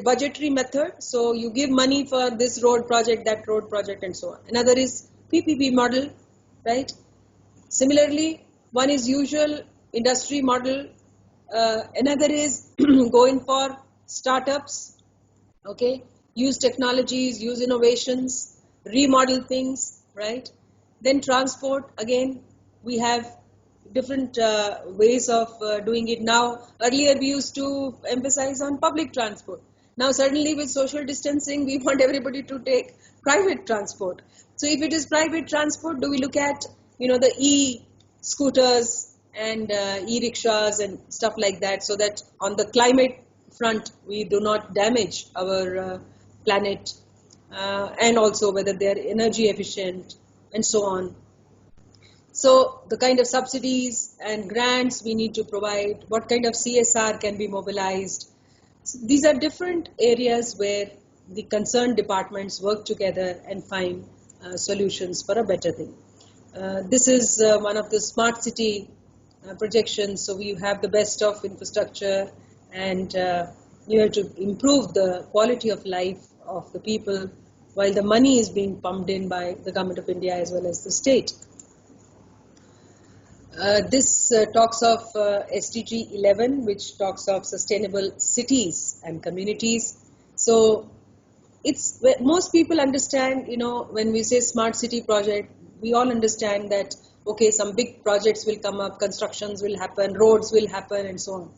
budgetary method. So you give money for this road project, that road project, and so on. Another is PPP model, right? Similarly, one is usual industry model. Another is going for startups, okay? Use technologies, use innovations, remodel things, right? Then transport, again, we have different ways of doing it now. Earlier, we used to emphasize on public transport. Now, suddenly with social distancing, we want everybody to take private transport. So if it is private transport, do we look at, the e-scooters and e-rickshaws and stuff like that, so that on the climate front, we do not damage our planet, and also whether they are energy efficient and so on. So the kind of subsidies and grants we need to provide, what kind of CSR can be mobilized. So these are different areas where the concerned departments work together and find solutions for a better thing. This is one of the smart city projections. So we have the best of infrastructure, and you have to improve the quality of life of the people while the money is being pumped in by the government of India as well as the state. This talks of SDG 11, which talks of sustainable cities and communities. So it's most people understand, when we say smart city project, we all understand that, okay, some big projects will come up, constructions will happen, roads will happen, and so on.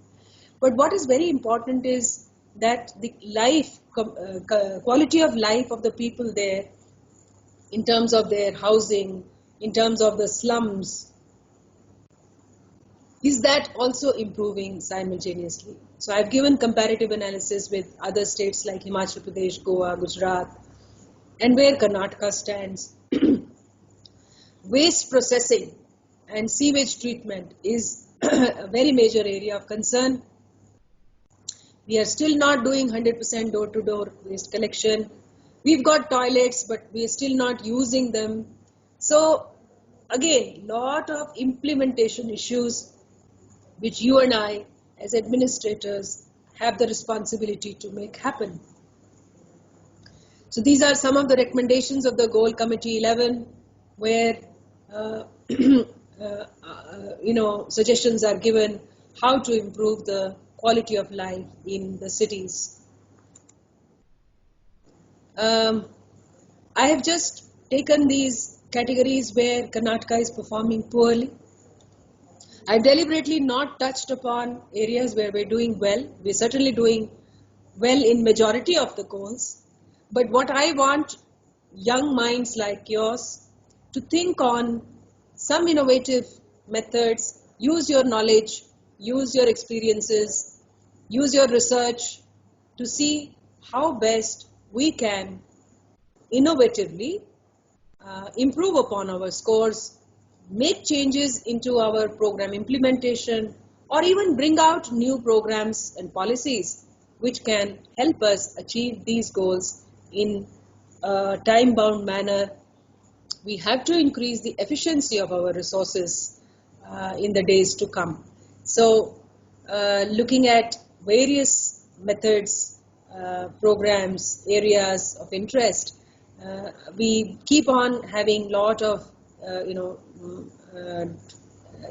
But what is very important is that the quality of life of the people there, in terms of their housing, in terms of the slums, is that also improving simultaneously? So I've given comparative analysis with other states like Himachal Pradesh, Goa, Gujarat, and where Karnataka stands. Waste processing and sewage treatment is a very major area of concern. We are still not doing 100% door-to-door waste collection. We've got toilets, but we are still not using them. So again, lot of implementation issues which you and I, as administrators, have the responsibility to make happen. So these are some of the recommendations of the Goal Committee 11, where suggestions are given how to improve the quality of life in the cities. I have just taken these categories where Karnataka is performing poorly. I've deliberately not touched upon areas where we're doing well. We're certainly doing well in majority of the goals. But what I want young minds like yours to think on some innovative methods, use your knowledge, use your experiences, use your research to see how best we can innovatively improve upon our scores, make changes into our program implementation, or even bring out new programs and policies which can help us achieve these goals in a time-bound manner. We have to increase the efficiency of our resources in the days to come. So, looking at various methods, programs, areas of interest, we keep on having lot of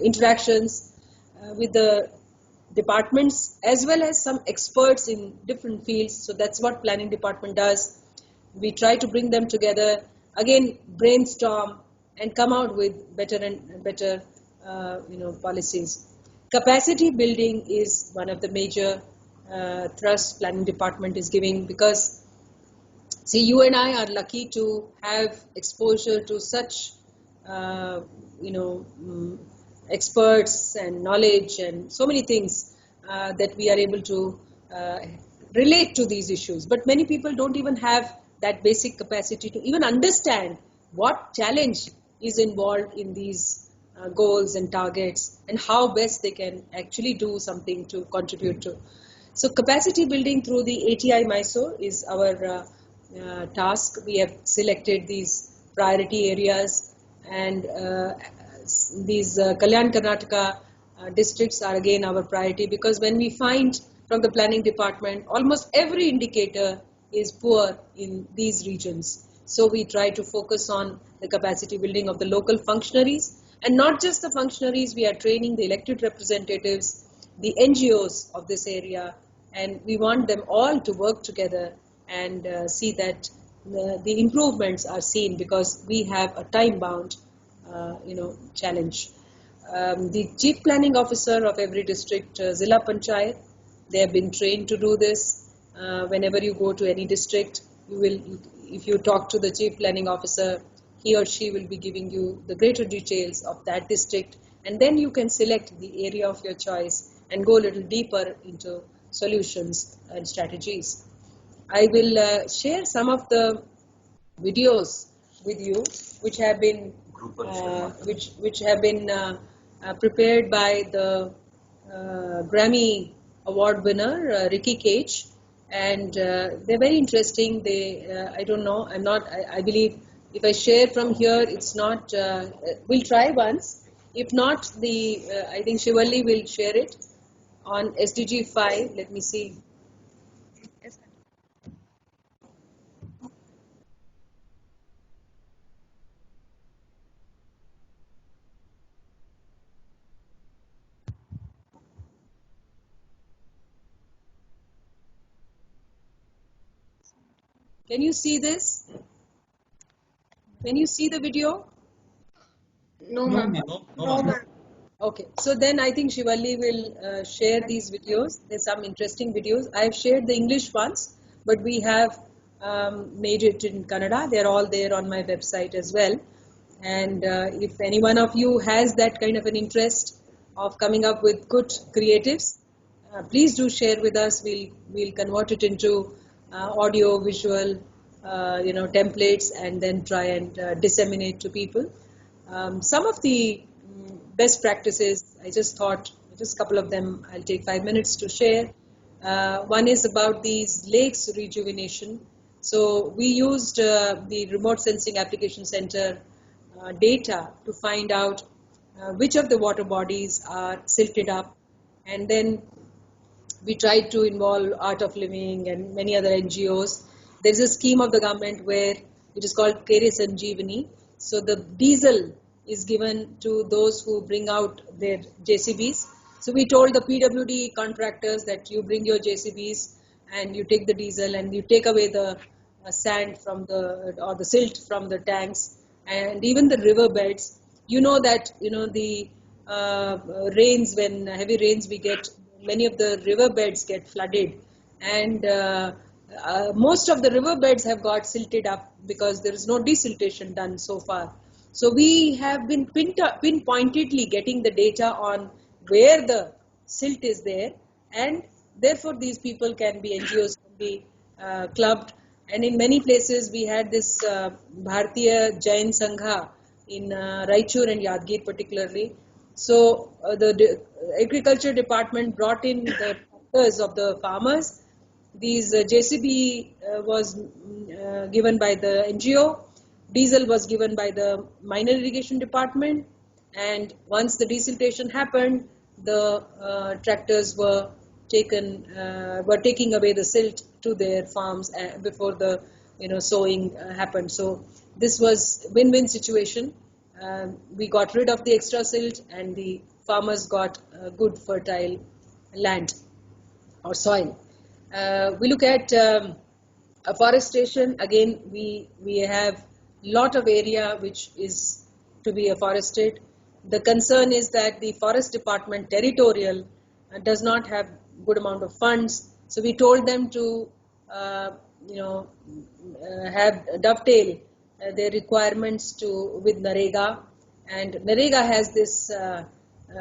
interactions with the departments as well as some experts in different fields. So that's what planning department does. We try to bring them together, again brainstorm and come out with better and better policies. Capacity building is one of the major thrusts planning department is giving, because see, you and I are lucky to have exposure to such experts and knowledge and so many things that we are able to relate to these issues. But many people don't even have that basic capacity to even understand what challenge is involved in these goals and targets and how best they can actually do something to contribute to. So capacity building through the ATI Mysore is our task. We have selected these priority areas, and these Kalyan Karnataka districts are again our priority, because when we find from the planning department almost every indicator is poor in these regions. So we try to focus on the capacity building of the local functionaries, and not just the functionaries, we are training the elected representatives, the NGOs of this area, and we want them all to work together and see that the improvements are seen, because we have a time bound challenge. The chief planning officer of every district, Zilla Panchayat, they have been trained to do this. Whenever you go to any district, if you talk to the chief planning officer, he or she will be giving you the greater details of that district, and then you can select the area of your choice and go a little deeper into solutions and strategies. I will share some of the videos with you, which have been prepared by the Grammy Award winner Ricky Cage, and they're very interesting. I don't know. I'm not. I believe if I share from here, it's not. We'll try once. If not, I think Shivalli will share it on SDG 5. Let me see. Yes, Can you see this? Can you see the video? No, No, ma'am. ma'am. No, ma'am. Okay, so then I think Shivalli will share these videos. There's some interesting videos. I've shared the English ones, but we have made it in Kannada. They're all there on my website as well. And if any one of you has that kind of an interest of coming up with good creatives, please do share with us. We'll convert it into audio, visual, templates, and then try and disseminate to people. Some of the best practices, I just thought, just a couple of them, I'll take 5 minutes to share. One is about these lakes rejuvenation. So we used the remote sensing application center data to find out which of the water bodies are silted up, and then we tried to involve Art of Living and many other NGOs. There's a scheme of the government where it is called Kere Sanjeevani. So the diesel is given to those who bring out their JCBs. So we told the PWD contractors that you bring your JCBs and you take the diesel and you take away the sand from or the silt from the tanks, and even the river beds. You know that the rains, when heavy rains we get, many of the riverbeds get flooded, and most of the riverbeds have got silted up because there is no desiltation done so far. So we have been pinpointedly getting the data on where the silt is there, and therefore these people can be, NGOs can be clubbed. And in many places we had this Bharatiya Jain Sangha in Raichur and Yadgir particularly. So the agriculture department brought in the tractors of the farmers. These JCB was given by the NGO. Diesel was given by the minor irrigation department. And once the desiltation happened, the tractors were taking away the silt to their farms before the sowing happened. So this was win-win situation. We got rid of the extra silt, and the farmers got good fertile land or soil. We look at afforestation. Again, we have lot of area which is to be afforested. The concern is that the forest department territorial does not have good amount of funds. So we told them to have dovetail their requirements with NREGA, and NREGA has this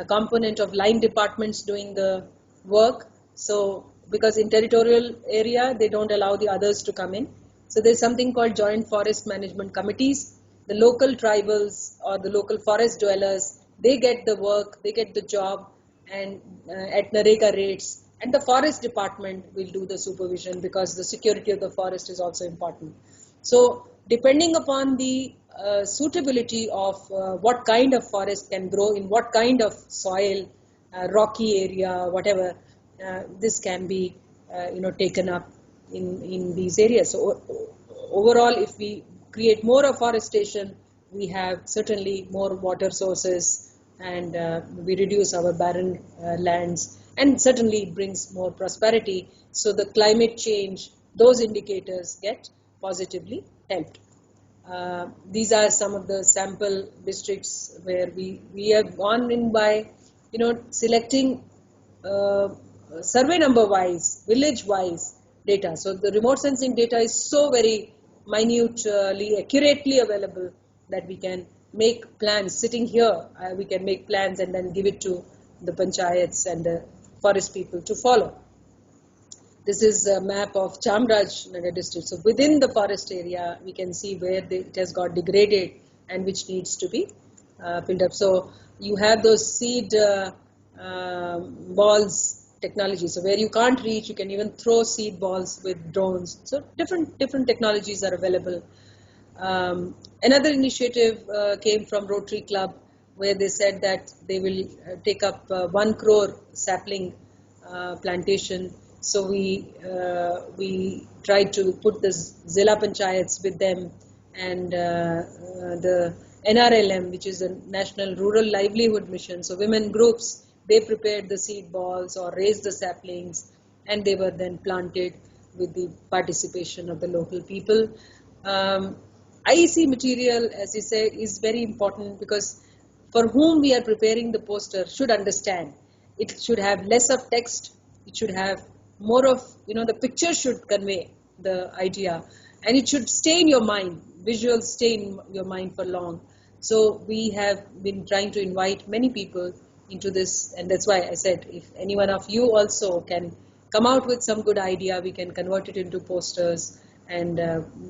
component of line departments doing the work. So because in territorial area they don't allow the others to come in, so there's something called joint forest management committees. The local tribals or the local forest dwellers, they get the work, they get the job, and at NREGA rates, and the forest department will do the supervision, because the security of the forest is also important. So depending upon the suitability of what kind of forest can grow in what kind of soil, rocky area, whatever, this can be taken up in these areas. So overall, if we create more afforestation, we have certainly more water sources, and we reduce our barren lands, and certainly it brings more prosperity. So the climate change, those indicators get positively helped. These are some of the sample districts where we have gone in by selecting survey number wise, village wise data. So the remote sensing data is so very minutely, accurately available that we can make plans. Sitting here, we can make plans and then give it to the panchayats and the forest people to follow. This is a map of Chamrajnagar district. So within the forest area, we can see where it has got degraded and which needs to be filled up. So you have those seed balls technology. So where you can't reach, you can even throw seed balls with drones. So different technologies are available. Another initiative came from Rotary Club, where they said that they will take up 1 crore sapling plantation. So we tried to put the Zilla Panchayats with them, and the NRLM, which is the National Rural Livelihood Mission. So women groups, they prepared the seed balls or raised the saplings, and they were then planted with the participation of the local people. IEC material, as you say, is very important, because for whom we are preparing the poster should understand. It should have less of text. It should have more of, the picture should convey the idea, and it should stay in your mind. Visuals stay in your mind for long. So we have been trying to invite many people into this, and that's why I said, if any one of you also can come out with some good idea, we can convert it into posters. And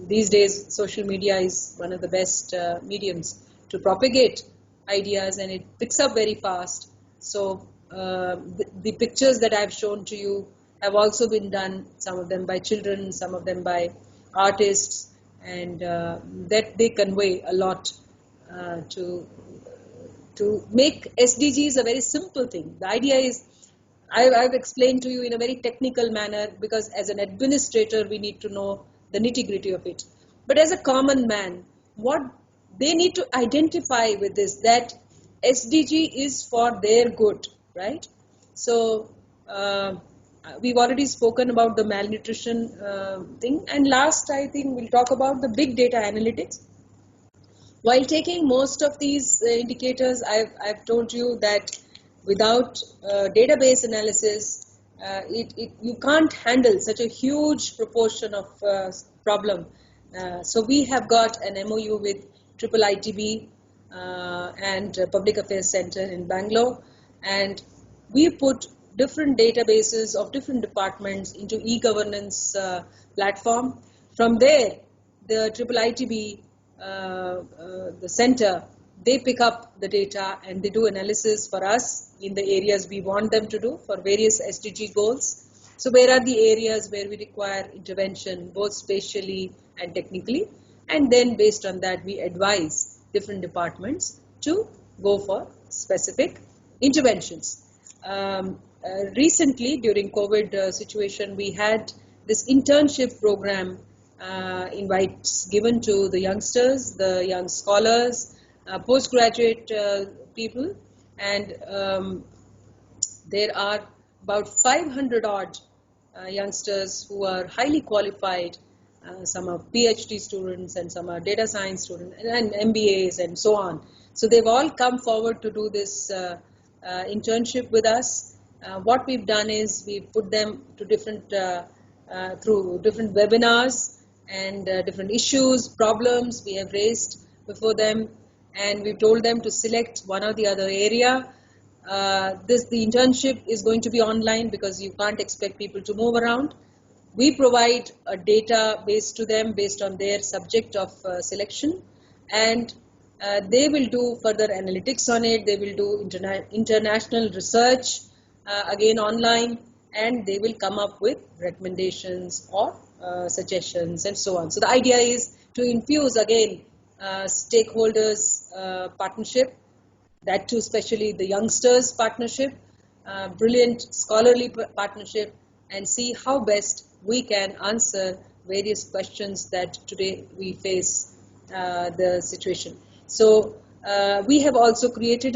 these days, social media is one of the best mediums to propagate ideas, and it picks up very fast. So the pictures that I've shown to you have also been done, some of them by children, some of them by artists, and that they convey a lot to make SDGs a very simple thing. The idea is, I've explained to you in a very technical manner, because as an administrator, we need to know the nitty-gritty of it. But as a common man, what they need to identify with this, that SDG is for their good, right? So we've already spoken about the malnutrition thing. And last, I think we'll talk about the big data analytics. While taking most of these indicators, I've told you that without database analysis, you can't handle such a huge proportion of problem. So we have got an MOU with IIITB and Public Affairs Center in Bangalore, and we put different databases of different departments into e-governance platform. From there, the IIITB the center, they pick up the data and they do analysis for us in the areas we want them to do for various SDG goals. So where are the areas where we require intervention, both spatially and technically, and then based on that we advise different departments to go for specific interventions. Recently, during COVID situation, we had this internship program, invites given to the youngsters, the young scholars, postgraduate people, and there are about 500 odd youngsters who are highly qualified. Some are PhD students and some are data science students and MBAs and so on. So they've all come forward to do this internship with us. What we've done is we've put them to through different webinars and different issues, problems we have raised before them, and we've told them to select one or the other area. The internship is going to be online because you can't expect people to move around. We provide a database to them based on their subject of selection, and they will do further analytics on it. They will do international research, again online, and they will come up with recommendations or suggestions and so on. So the idea is to infuse again stakeholders partnership, that too especially the youngsters partnership, brilliant scholarly partnership and see how best we can answer various questions that today we face the situation. So we have also created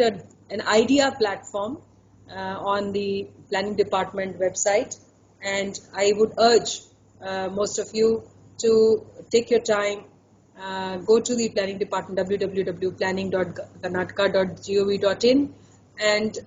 an idea platform on the planning department website, and I would urge most of you to take your time, go to the planning department, www.planning.karnataka.gov.in, and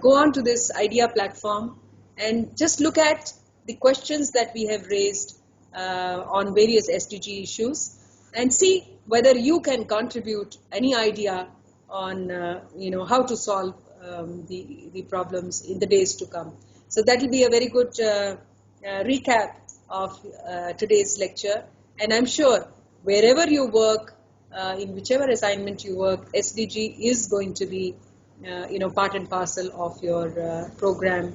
go on to this idea platform and just look at the questions that we have raised on various SDG issues and see whether you can contribute any idea on how to solve the problems in the days to come. So that will be a very good recap of today's lecture, and I'm sure wherever you work, in whichever assignment you work, SDG is going to be part and parcel of your program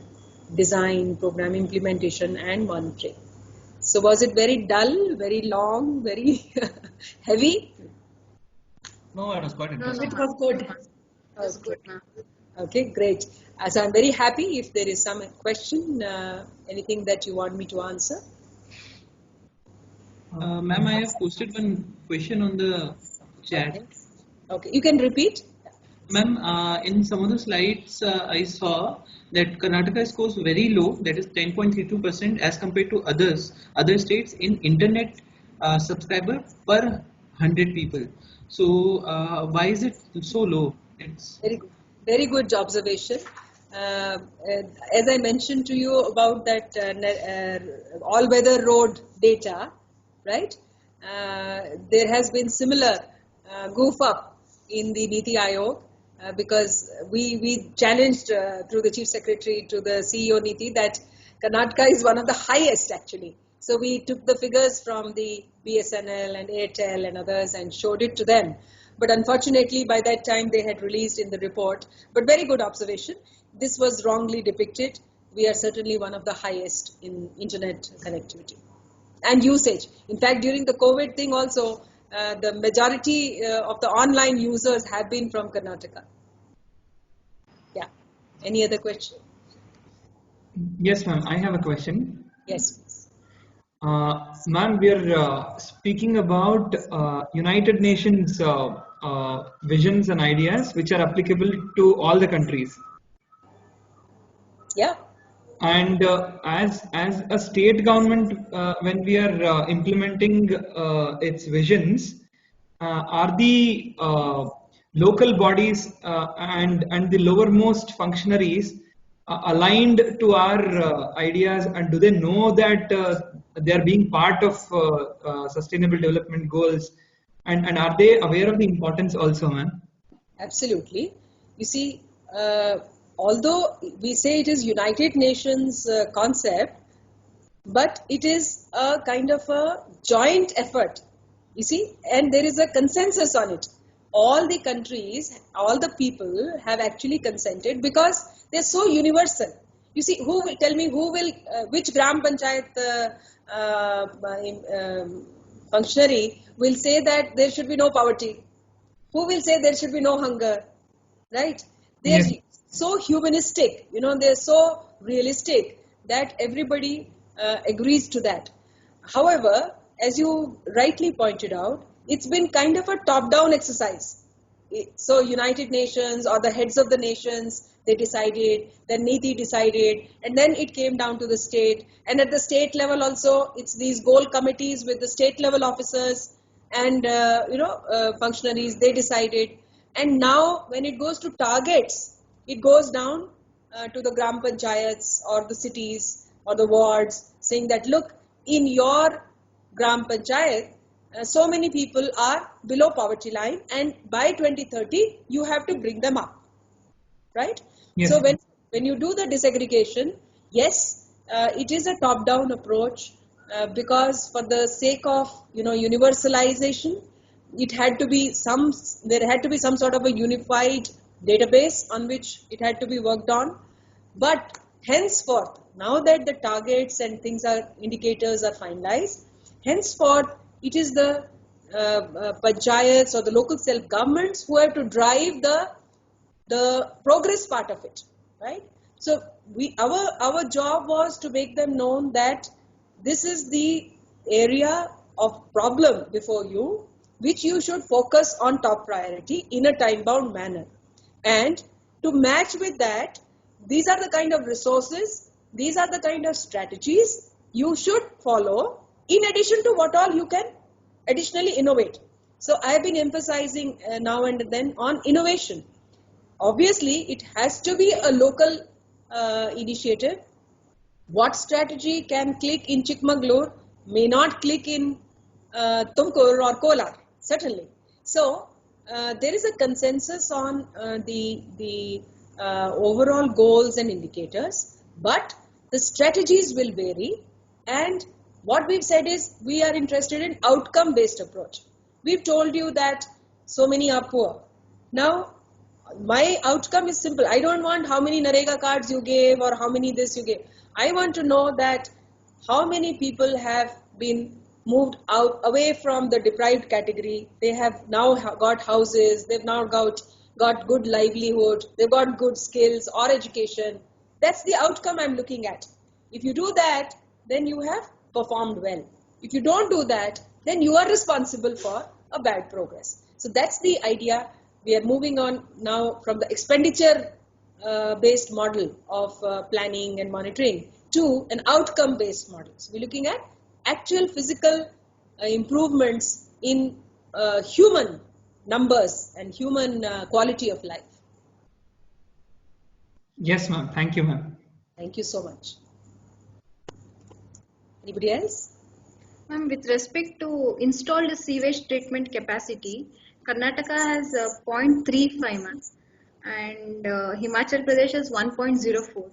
design, program implementation and monitoring. So was it very dull, very long, very heavy? No, it was quite It interesting. was good. That's good, ma'am. Okay, great. So I'm very happy. If there is some question, anything that you want me to answer. Ma'am, I have posted one question on the chat. Okay, you can repeat. Ma'am, in some of the slides, I saw that Karnataka scores very low, that is 10.32% as compared to other states in internet subscriber per 100 people. So, why is it so low? It's Very good observation. As I mentioned to you about that all-weather road data, right? There has been similar goof up in the Niti Aayog because we challenged through the Chief Secretary to the CEO Niti that Karnataka is one of the highest actually. So we took the figures from the BSNL and Airtel and others and showed it to them. But unfortunately, by that time, they had released in the report. But very good observation. This was wrongly depicted. We are certainly one of the highest in internet connectivity and usage. In fact, during the COVID thing also, the majority of the online users have been from Karnataka. Yeah. Any other question? Yes, ma'am. I have a question. Yes. Ma'am, we are speaking about United Nations visions and ideas which are applicable to all the countries. Yeah. And as a state government, when we are implementing its visions, are the local bodies and the lowermost functionaries aligned to our ideas, and do they know that they are being part of sustainable development goals, and are they aware of the importance also, ma'am? Absolutely. You see, although we say it is United Nations concept, but it is a kind of a joint effort, you see, and there is a consensus on it. All the countries, all the people have actually consented because they're so universal. You see, who will tell me which Gram Panchayat functionary will say that there should be no poverty? Who will say there should be no hunger? Right? They are Yes. so humanistic, they're so realistic that everybody agrees to that. However, as you rightly pointed out, it's been kind of a top-down exercise. So United Nations or the heads of the nations, they decided, then Niti decided, and then it came down to the state. And at the state level also, it's these goal committees with the state level officers and functionaries, they decided. And now when it goes to targets, it goes down to the gram panchayats or the cities or the wards, saying that look, in your gram panchayat, so many people are below poverty line, and by 2030 you have to bring them up, right? Yes. So when you do the disaggregation, yes, it is a top-down approach because for the sake of universalization, there had to be some sort of a unified database on which it had to be worked on. But henceforth, now that the targets and indicators are finalized, henceforth it is the panchayats or the local self-governments who have to drive the the progress part of it, right? So our job was to make them known that this is the area of problem before you, which you should focus on top priority in a time-bound manner. And to match with that, these are the kind of resources, these are the kind of strategies you should follow in addition to what all you can additionally innovate. So I have been emphasizing now and then on innovation. Obviously, it has to be a local initiative. What strategy can click in Chikmagalur may not click in Tumkur or Kolar, certainly. So there is a consensus on the overall goals and indicators, but the strategies will vary. And what we've said is we are interested in outcome-based approach. We've told you that so many are poor. Now, my outcome is simple. I don't want how many Narega cards you gave or how many this you gave. I want to know that how many people have been moved out away from the deprived category. They have now got houses, they've now got good livelihood, they've got good skills or education. That's the outcome I'm looking at. If you do that, then you have performed well. If you don't do that, then you are responsible for a bad progress. So that's the idea. We are moving on now from the expenditure based model of planning and monitoring to an outcome based model. So we're looking at actual physical improvements in human numbers and human quality of life. Yes, ma'am. Thank you, ma'am. Thank you so much. Anybody else? Ma'am, with respect to installed sewage treatment capacity, Karnataka has 0.35, ma'am, and Himachal Pradesh has 1.04.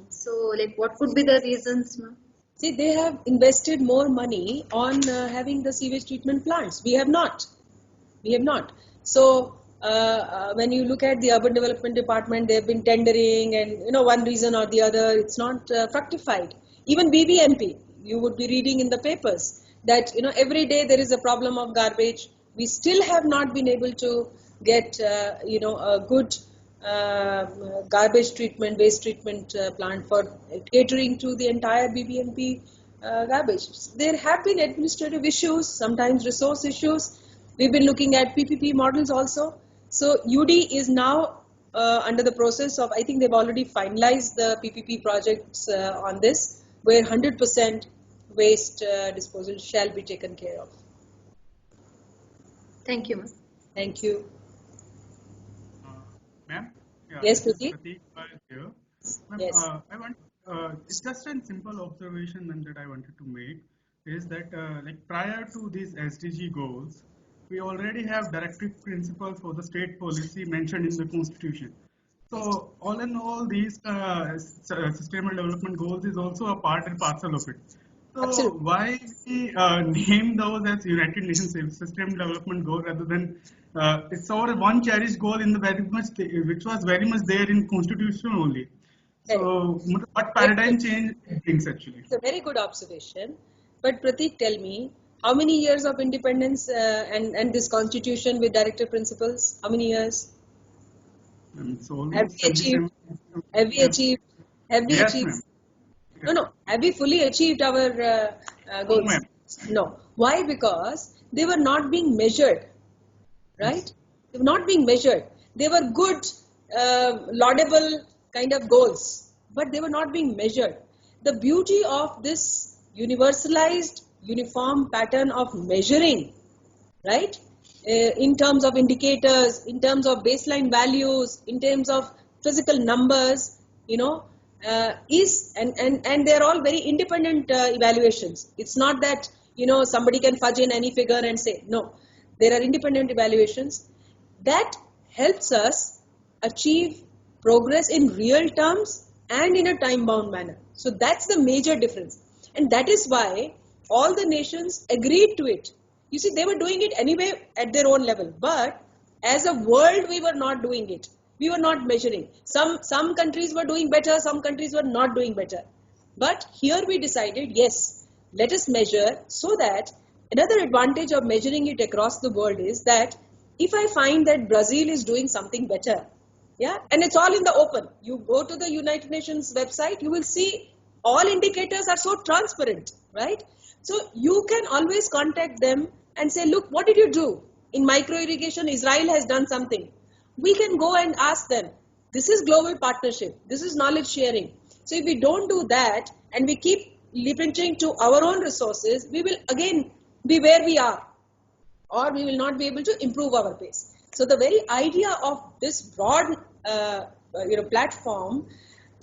So, like, what could be the reasons, ma'am? See, they have invested more money on having the sewage treatment plants. We have not. We have not. So, when you look at the urban development department, they have been tendering, and one reason or the other, it's not fructified. Even BBMP, you would be reading in the papers that every day there is a problem of garbage. We still have not been able to get a good garbage treatment, waste treatment plant for catering to the entire BBMP garbage. There have been administrative issues, sometimes resource issues. We've been looking at PPP models also. So UD is now under the process of, I think they've already finalized the PPP projects on this, where 100% waste disposal shall be taken care of. Thank you, ma'am. Thank you. Ma'am? Yeah, Yes, this is Prateek? Prateek Pal here. Ma'am, Yes. I want, it's just a simple observation ma'am, that I wanted to make is that like prior to these SDG goals, we already have directive principles for the state policy mentioned in the constitution. So all in all, these sustainable development goals is also a part and parcel of it. So Absolutely. why we name those as United Nations Sustainable Development Goal rather than it's our one cherished goal in the very much which was very much there in constitution only. So what paradigm change it brings actually? It's a very good observation. But Prateek, tell me, how many years of independence and this constitution with directive principles? How many years? So Have we achieved? Have we achieved? Have we Yes, achieved? ma'am. No. Have we fully achieved our goals? ma'am. No. Why? Because they were not being measured, right? They were not being measured. They were good, laudable kind of goals, but they were not being measured. The beauty of this universalized, uniform pattern of measuring, right? In terms of indicators, in terms of baseline values, in terms of physical numbers, is and they're all very independent evaluations. It's not that somebody can fudge in any figure and say no. There are independent evaluations that helps us achieve progress in real terms and in a time-bound manner. So that's the major difference, and that is why all the nations agreed to it. You see, they were doing it anyway at their own level, but as a world, we were not doing it. We were not measuring. Some countries were doing better, some countries were not doing better. But here we decided, yes, let us measure, so that another advantage of measuring it across the world is that if I find that Brazil is doing something better, Yeah, and it's all in the open. You go to the United Nations website, you will see all indicators are so transparent, right? So you can always contact them and say, look, what did you do? In micro irrigation, Israel has done something. We can go and ask them. This is global partnership. This is knowledge sharing. So if we don't do that and we keep leveraging to our own resources, we will again be where we are, or we will not be able to improve our pace. So the very idea of this broad platform,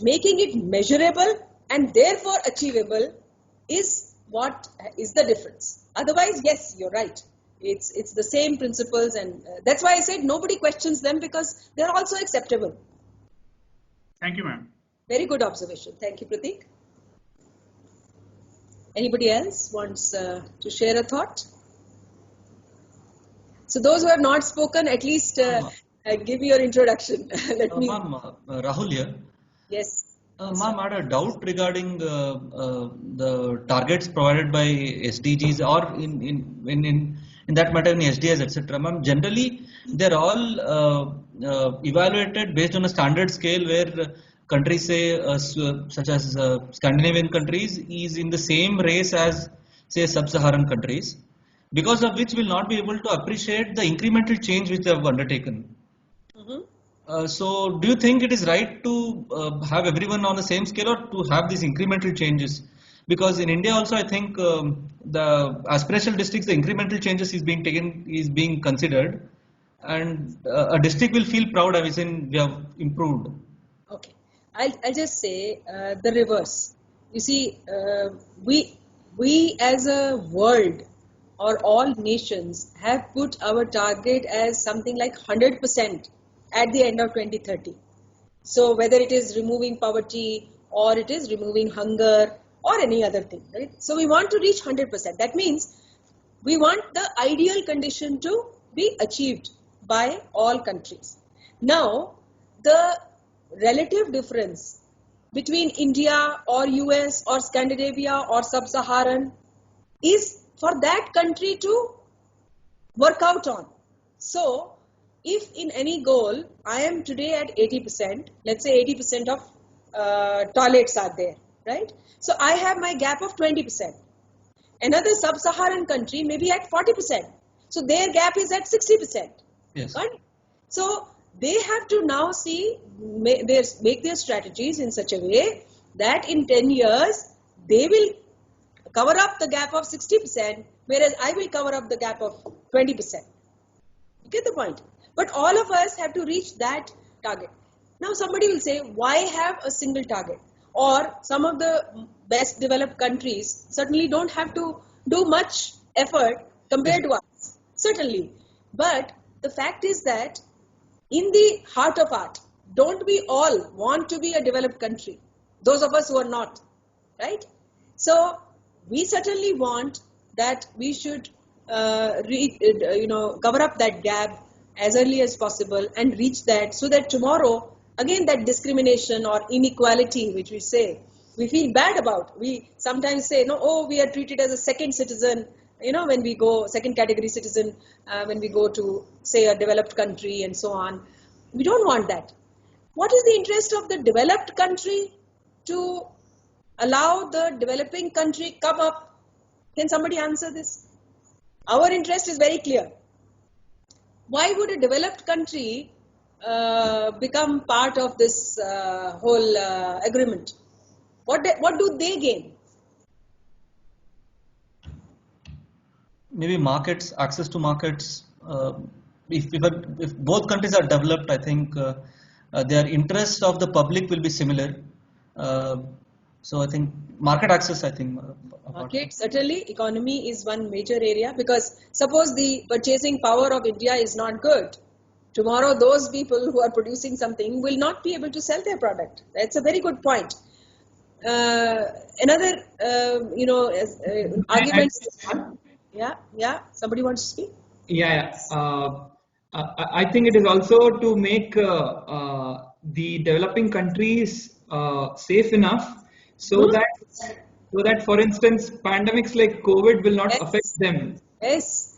making it measurable and therefore achievable, is what is the difference. Otherwise, yes, you're right. It's the same principles, and that's why I said nobody questions them, because they're also acceptable. Thank you, ma'am. Very good observation. Thank you, Pratik. Anybody else wants to share a thought? So those who have not spoken, at least give your introduction. Let me. Ma'am, Rahul here. Yes. Ma'am, I had a doubt regarding the targets provided by SDGs, or in that matter in SDS, etc. Ma'am, generally they're all evaluated based on a standard scale where countries say such as Scandinavian countries is in the same race as say sub-Saharan countries, because of which we'll not be able to appreciate the incremental change which they have undertaken. So do you think it is right to have everyone on the same scale, or to have these incremental changes? Because in India also, I think the aspirational districts, the incremental changes is being considered, and a district will feel proud as in we have improved. Okay, I'll just say the reverse. You see, we as a world, or all nations, have put our target as something like 100% at the end of 2030. So whether it is removing poverty, or it is removing hunger, or any other thing, right? So we want to reach 100%. That means we want the ideal condition to be achieved by all countries. Now, the relative difference between India or US or Scandinavia or Sub-Saharan is for that country to work out on. So, if in any goal I am today at 80%, let's say 80% of toilets are there, right? So I have my gap of 20%. Another sub-Saharan country may be at 40%. So their gap is at 60%. Yes. Right? So they have to now make their strategies in such a way that in 10 years they will cover up the gap of 60%, whereas I will cover up the gap of 20%. You get the point? But all of us have to reach that target. Now somebody will say, why have a single target? Or some of the best developed countries certainly don't have to do much effort compared to us. Certainly. But the fact is that in the heart of art, don't we all want to be a developed country? Those of us who are not, right? So we certainly want that we should cover up that gap as early as possible and reach that, so that tomorrow, again, that discrimination or inequality which we say, we feel bad about. We sometimes say, we are treated as a second citizen, when we go, second category citizen, when we go to, say, a developed country and so on. We don't want that. What is the interest of the developed country to allow the developing country come up? Can somebody answer this? Our interest is very clear. Why would a developed country become part of this whole agreement? What do they gain? Maybe markets, access to markets. If both countries are developed, I think their interest of the public will be similar. So I think market access, I think. Market, certainly. Economy is one major area, because suppose the purchasing power of India is not good. Tomorrow those people who are producing something will not be able to sell their product. That's a very good point. Another, argument. Yeah. Somebody wants to speak? Yeah. I think it is also to make the developing countries safe enough so that, for instance, pandemics like COVID will not affect them. Yes.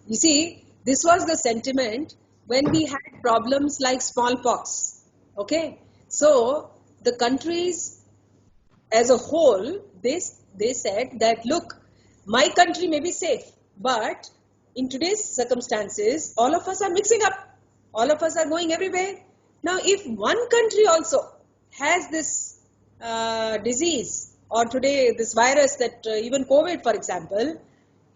You see, this was the sentiment when we had problems like smallpox. Okay, so the countries as a whole, they said that look, my country may be safe, but in today's circumstances, all of us are mixing up, all of us are going everywhere. Now, if one country also has this disease, or today this virus that even COVID, for example,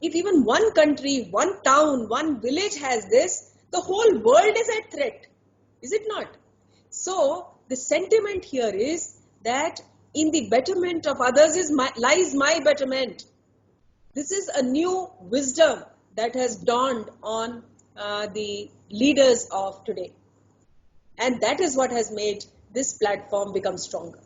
if even one country, one town, one village has this, the whole world is at threat, is it not? So the sentiment here is that in the betterment of others lies my betterment. This is a new wisdom that has dawned on the leaders of today. And that is what has made this platform become stronger.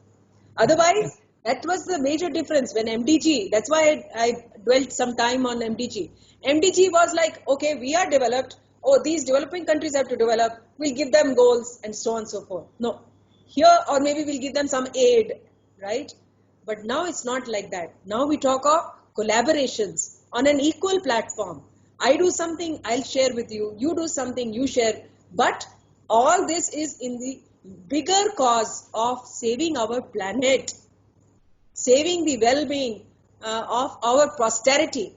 Otherwise, that was the major difference when MDG, that's why I dwelt some time on MDG. MDG was like, okay, we are developed, oh, these developing countries have to develop, we'll give them goals and so on and so forth. No, here, or maybe we'll give them some aid, right? But now it's not like that. Now we talk of collaborations on an equal platform. I do something, I'll share with you. You do something, you share. But all this is in the bigger cause of saving our planet, saving the well-being of our posterity,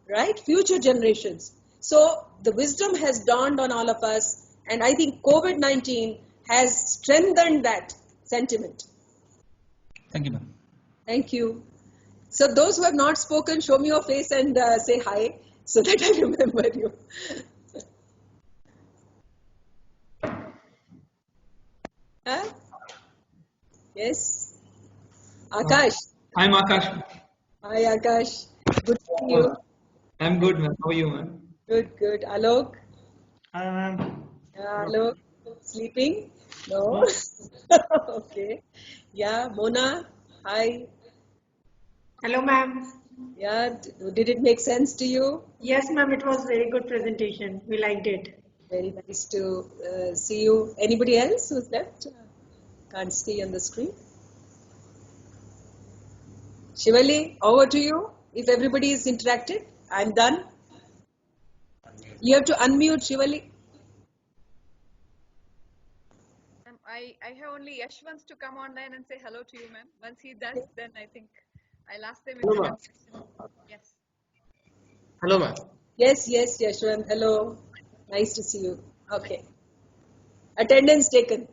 right? Future generations. So the wisdom has dawned on all of us, and I think COVID-19 has strengthened that sentiment. Thank you, ma'am. Thank you. So those who have not spoken, show me your face and say hi so that I remember you. Huh? Yes. Akash. I'm Akash. Hi Akash. Good to see you. I'm good, man. How are you, man? Good, good. Alok. Hi, ma'am. Alok. Sleeping? No. Okay. Yeah, Mona. Hi. Hello, ma'am. Yeah, did it make sense to you? Yes, ma'am, it was very good presentation. We liked it. Very nice to see you. Anybody else who's left? Can't see on the screen. Shivali, over to you. If everybody is interacted, I'm done. You have to unmute, Shivali. I have only Yashwant to come online and say hello to you, ma'am. Once he does, then I think I'll ask them if Hello, they ma'am. have questions. Yes. Hello, ma'am. Yes, yes, Yashwant. Hello. Nice to see you. Okay. Attendance taken.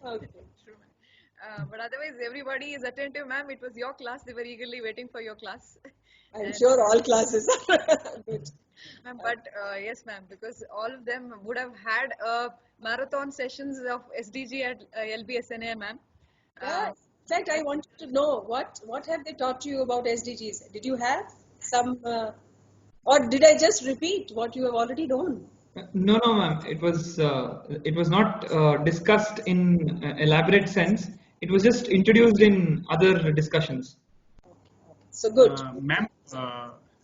Okay. True, ma'am. But otherwise, everybody is attentive, ma'am. It was your class. They were eagerly waiting for your class. I'm sure all classes are good. Ma'am, but yes, ma'am, because all of them would have had marathon sessions of SDG at LBSNA, ma'am. Yeah. In fact, I wanted to know what have they taught you about SDGs? Did you have some, or did I just repeat what you have already known? No, no, ma'am. It was not discussed in elaborate sense. It was just introduced in other discussions. So good. Ma'am,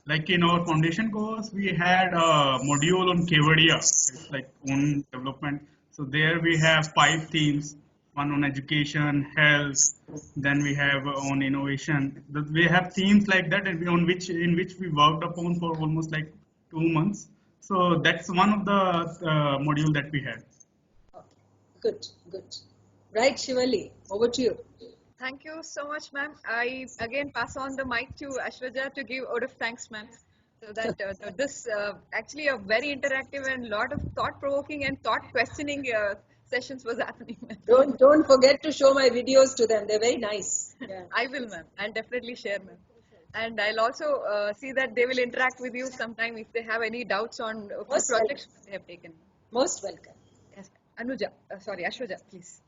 like in our foundation course, we had a module on Kevadia. It's like own development. So there we have 5 themes. One on education, health. Then we have on innovation. We have themes like that, and in which we worked upon for almost like 2 months. So that's one of the module that we had. Good, good. Right, Shivali, over to you. Thank you so much, ma'am. I again pass on the mic to Ashwaja to give out of thanks, ma'am. So that this actually a very interactive and lot of thought-provoking and thought-questioning sessions was happening. Don't forget to show my videos to them. They're very nice. Yeah. I will, ma'am. I'll definitely share, ma'am. And I'll also see that they will interact with you sometime if they have any doubts on the Most projects welcome. they have taken. Most welcome. Yes, Anuja. Sorry, Ashwaja, please.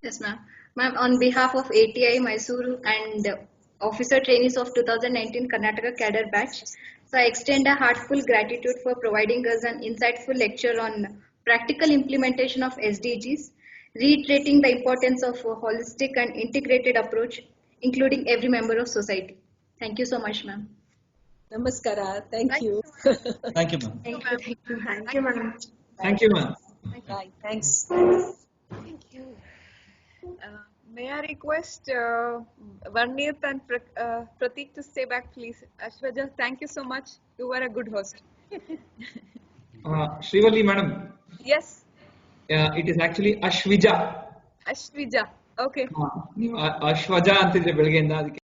Yes, ma'am. Ma'am, on behalf of ATI, Mysuru and officer trainees of 2019 Karnataka cadre batch, so I extend a heartfelt gratitude for providing us an insightful lecture on practical implementation of SDGs, reiterating the importance of a holistic and integrated approach, including every member of society. Thank you so much, ma'am. Namaskara. Thank you. Thank you, ma'am. Thank you. Thank you, ma'am. Thank you, ma'am. Thank you, ma'am. Bye. Thanks. Thank you. May I request Varnit and Pratik to stay back, please? Ashwaja, thank you so much. You were a good host. Shrivali, madam. Yes. It is actually Ashvija. Ashvija. Okay. ನೀವು ಅಶ್ವಜ ಅಂತಿದ್ರೆ ಬೆಳಗ್ಗೆಯಿಂದ ಅದಕ್ಕೆ